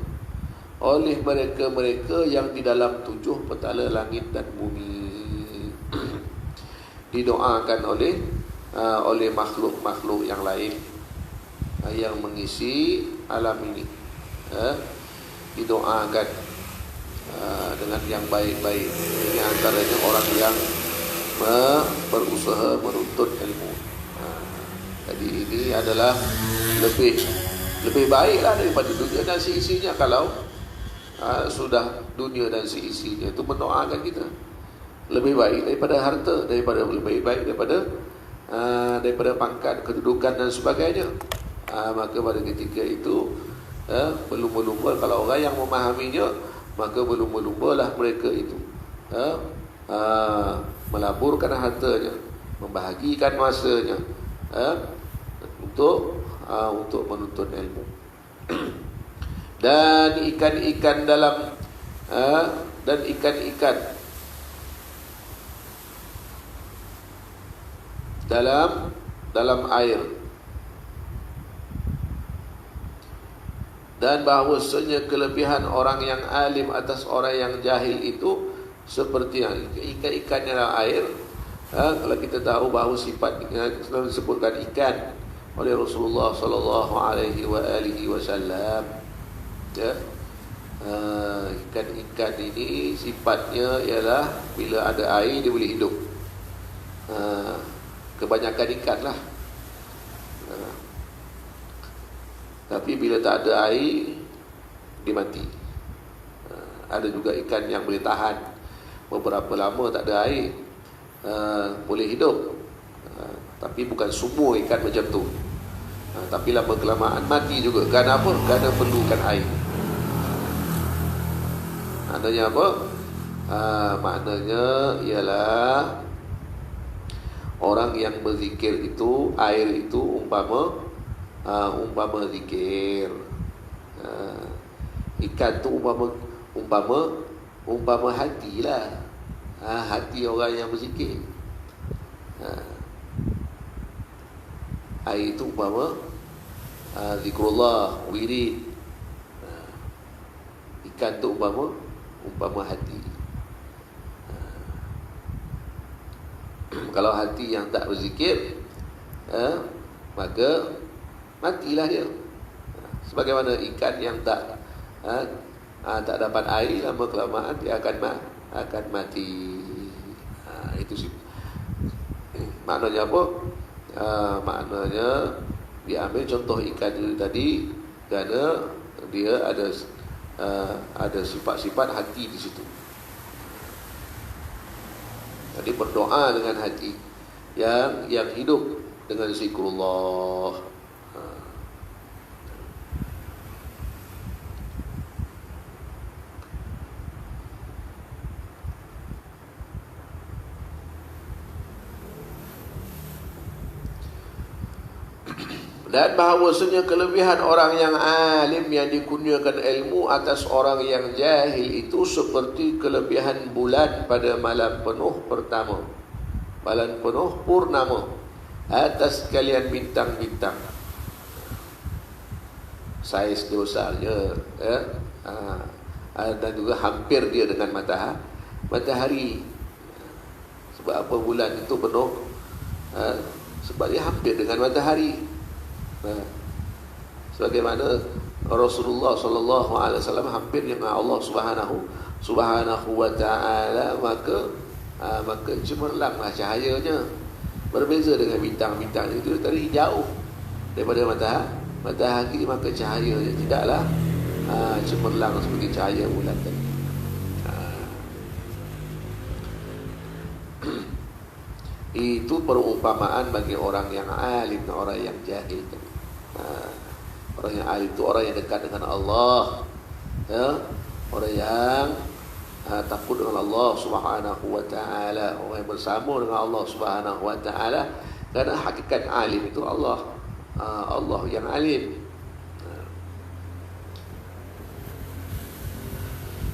oleh mereka-mereka yang di dalam 7 petala langit dan bumi. Didoakan oleh makhluk-makhluk yang lain yang mengisi alam ini. Didoakan dengan yang baik-baik. Ini antaranya orang yang berusaha menuntut ilmu. Jadi ini adalah lebih baiklah daripada dunia dan seisinya. Kalau sudah dunia dan seisinya itu mendoakan kita, lebih baik daripada harta, lebih baik daripada pangkat, kedudukan dan sebagainya. Maka pada ketika itu berlumba-lumba, kalau orang yang memahaminya, maka berlumba-lumbalah mereka itu melaburkan hartanya, membahagikan masanya untuk menuntut ilmu. Dan ikan-ikan dalam air. Dan bahawasanya kelebihan orang yang alim atas orang yang jahil itu seperti yang ikan-ikan dalam air. Kalau kita tahu bahawa sifatnya selalu disebutkan ikan oleh Rasulullah sallallahu alaihi wasallam. Ya. Ikan-ikan ini sifatnya ialah bila ada air dia boleh hidup. Kebanyakan ikan lah. Tapi bila tak ada air dia mati. Ada juga ikan yang boleh tahan beberapa lama tak ada air, boleh hidup. Tapi bukan semua ikan macam tu. Tapi lama kelamaan mati juga. Kerana apa? Kerana perlukan air. Maknanya apa? Maknanya ialah orang yang berzikir itu, air itu umpama zikir. Ikan tu umpama hati lah. Hati orang yang berzikir. Air itu umpama zikrullah, wirid. Ikan tu umpama hati. Kalau hati yang tak berzikir, maka matilah dia. Sebagaimana ikan yang tak dapat air, lama kelamaan dia akan mati. Itu sih. Maknanya apa? Maknanya dia ambil contoh ikan itu tadi kerana dia ada sifat-sifat hati di situ. Jadi berdoa dengan hati yang hidup dengan zikrullah. Dan bahawasanya kelebihan orang yang alim yang dikurniakan ilmu atas orang yang jahil itu seperti kelebihan bulan pada malam penuh pertama, malam penuh purnama atas sekalian bintang-bintang. Saiz dosanya, dan juga hampir dia dengan matahari. Sebab apa bulan itu penuh? Sebab dia hampir dengan matahari. Sebagaimana Rasulullah sallallahu alaihi wasallam hampir dengan Allah subhanahu wa taala, maka cemerlanglah cahayanya. Berbeza dengan bintang-bintang itu tadi jauh daripada matahari, maka cahayanya tidaklah cemerlang seperti cahaya bulan tadi. Itu perumpamaan bagi orang yang alim dan orang yang jahil. Orang yang alim itu orang yang dekat dengan Allah, orang yang takut dengan Allah subhanahu wa ta'ala, orang yang bersama dengan Allah subhanahu wa ta'ala. Kerana hakikat alim itu Allah yang alim.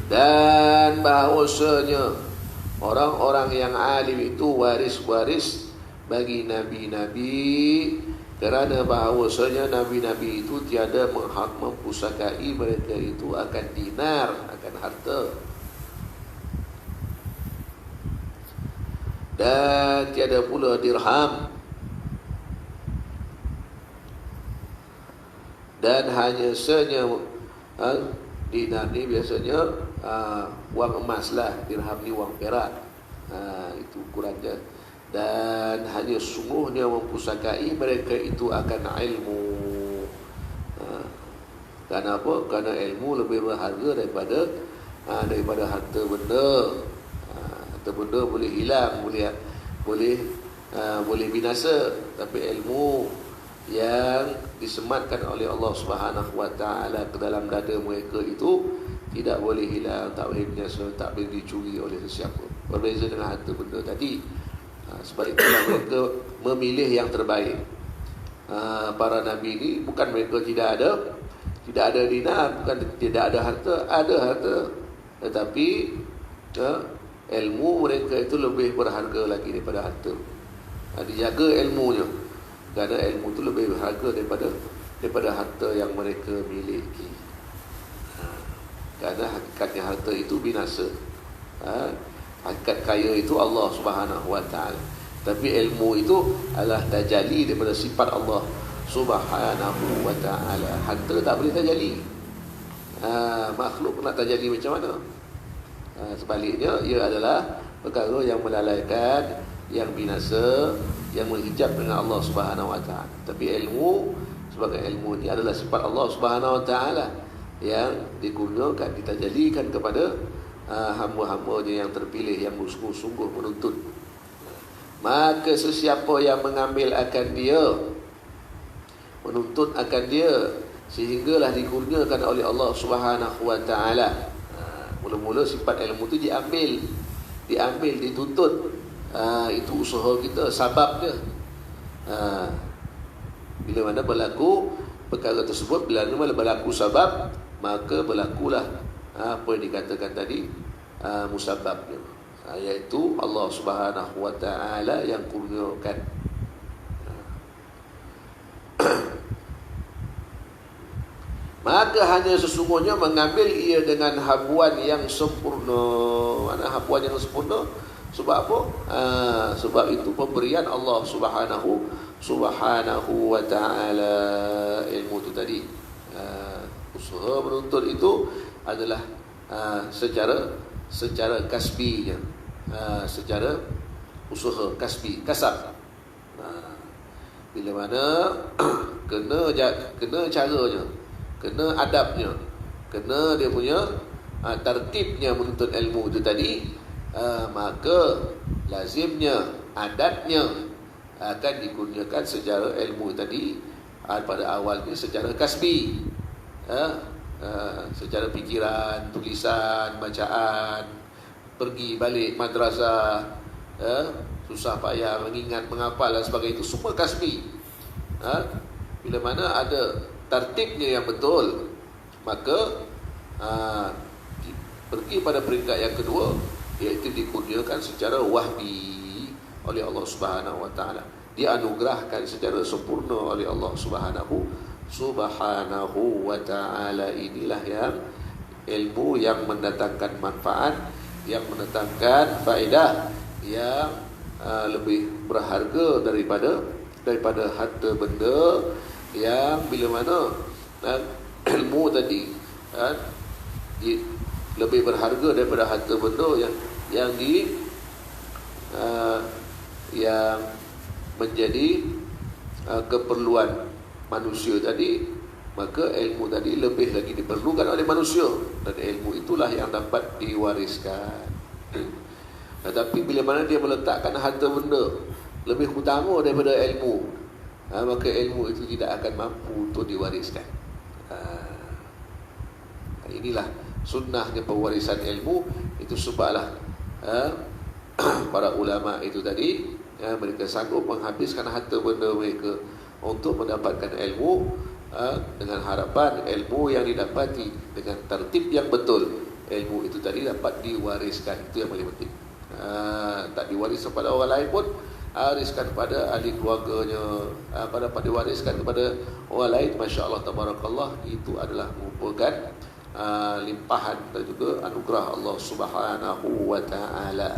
Dan bahawasanya orang-orang yang alim itu waris-waris bagi nabi-nabi, kerana bahawasanya nabi-nabi itu tiada mempusakai mereka itu akan dinar, akan harta, dan tiada pula dirham, dan hanya saja dinar ni biasanya wang emas lah, dirham ni wang perak, itu ukurannya. Dan hanya sungguhnya mempusakai mereka itu akan ilmu. Kerana apa? Kerana ilmu lebih berharga daripada harta benda. Harta benda boleh hilang, boleh binasa, tapi ilmu yang disematkan oleh Allah Subhanahu Wa Taala ke dalam dada mereka itu tidak boleh hilang, tak boleh binasa, tak boleh dicuri oleh sesiapa. Berbeza dengan harta benda tadi. Sebab itulah mereka memilih yang terbaik. Para nabi ini bukan mereka tidak ada dinar, bukan tidak ada harta, ada harta, tetapi ilmu mereka itu lebih berharga lagi daripada harta. Dijaga ilmunya, kerana ilmu itu lebih berharga daripada harta yang mereka miliki. Kerana hakikatnya harta itu binasa. Hakikat kaya itu Allah Subhanahu Wa Taala. Tapi ilmu itu adalah tajalli daripada sifat Allah Subhanahu Wa Taala. Harta tak boleh tajalli. Makhluk nak tajalli macam mana? Sebaliknya, ia adalah perkara yang melalaikan, yang binasa, yang menghijab dengan Allah Subhanahu Wa Taala. Tapi ilmu, sebagai ilmu ini adalah sifat Allah Subhanahu Wa Taala yang dikurniakan, ditajallikan kepada hamba-hambanya yang terpilih, yang sungguh-sungguh menuntut. Maka sesiapa yang mengambil akan dia, menuntut akan dia, sehinggalah dikurniakan oleh Allah Subhanahu Wa Taala. Mula-mula sifat ilmu itu diambil, dituntut. Itu usaha kita, sababnya. Bila mana berlaku perkara tersebut, bila mana berlaku sabab, maka berlakulah apa yang dikatakan tadi, musababnya, iaitu Allah Subhanahu Wa Taala yang kurniakan. Maka hanya sesungguhnya mengambil ia dengan habuan yang sempurna. Mana habuan yang sempurna? Sebab apa? Sebab itu pemberian Allah Subhanahu Wa Taala ilmu itu tadi. Usaha menuntut itu adalah secara kasbinya, secara usaha kasbi, kasab. Bila mana kena caranya, kena adabnya, kena dia punya tertibnya menuntut ilmu itu tadi, maka lazimnya, adatnya akan dikurniakan secara ilmu tadi, pada awalnya secara kasbi, secara fikiran, tulisan, bacaan, pergi balik madrasah, susah payah mengingat, menghafal dan sebagainya, itu semua kasbi. Bila mana ada tertibnya yang betul, maka pergi pada peringkat yang kedua, iaitu dikurniakan secara wahbi oleh Allah Subhanahu Wa Taala, dianugerahkan secara sempurna oleh Allah Subhanahu Wa Taala. Inilah yang ilmu yang mendatangkan manfaat, yang mendatangkan faedah, yang lebih berharga daripada harta benda, yang bila mana ilmu tadi lebih berharga daripada harta benda yang menjadi keperluan manusia tadi, maka ilmu tadi lebih lagi diperlukan oleh manusia, dan ilmu itulah yang dapat diwariskan. Tetapi bila mana dia meletakkan harta benda lebih utama daripada ilmu, maka ilmu itu tidak akan mampu untuk diwariskan. Inilah sunnahnya pewarisan ilmu. Itu sebablah para ulama itu tadi, mereka sanggup menghabiskan harta benda mereka untuk mendapatkan ilmu, dengan harapan ilmu yang didapati dengan tertib yang betul, ilmu itu tadi dapat diwariskan. Itu yang paling penting. Tak diwaris kepada orang lain pun, wariskan kepada ahli keluarganya, pada diwariskan kepada orang lain, masya-Allah tabarakallah, itu adalah merupakan limpahan dan juga anugerah Allah Subhanahu wa taala.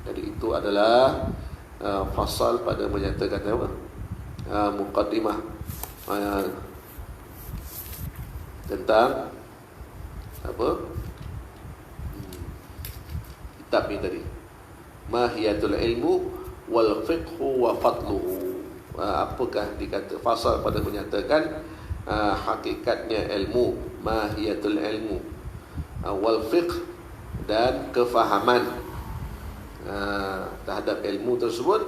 Jadi itu adalah fasal pada menyatakan apa? Muqaddimah tentang apa? Kitab ini tadi. Mahiyatul ilmu wal fiqhu wa fadluhu. Apakah dikata fasal pada menyatakan hakikatnya ilmu, mahiyatul ilmu, wal fiqh, dan kefahaman terhadap ilmu tersebut,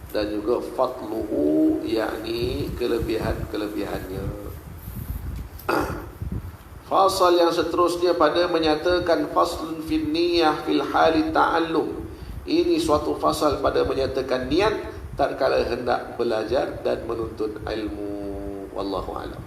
dan juga fadluhu, yakni kelebihan-kelebihannya. Fasal yang seterusnya pada menyatakan faslun fil niyah fil hali ta'allum. Ini suatu fasal pada menyatakan niat tatkala hendak belajar dan menuntut ilmu. Wallahu a'lam.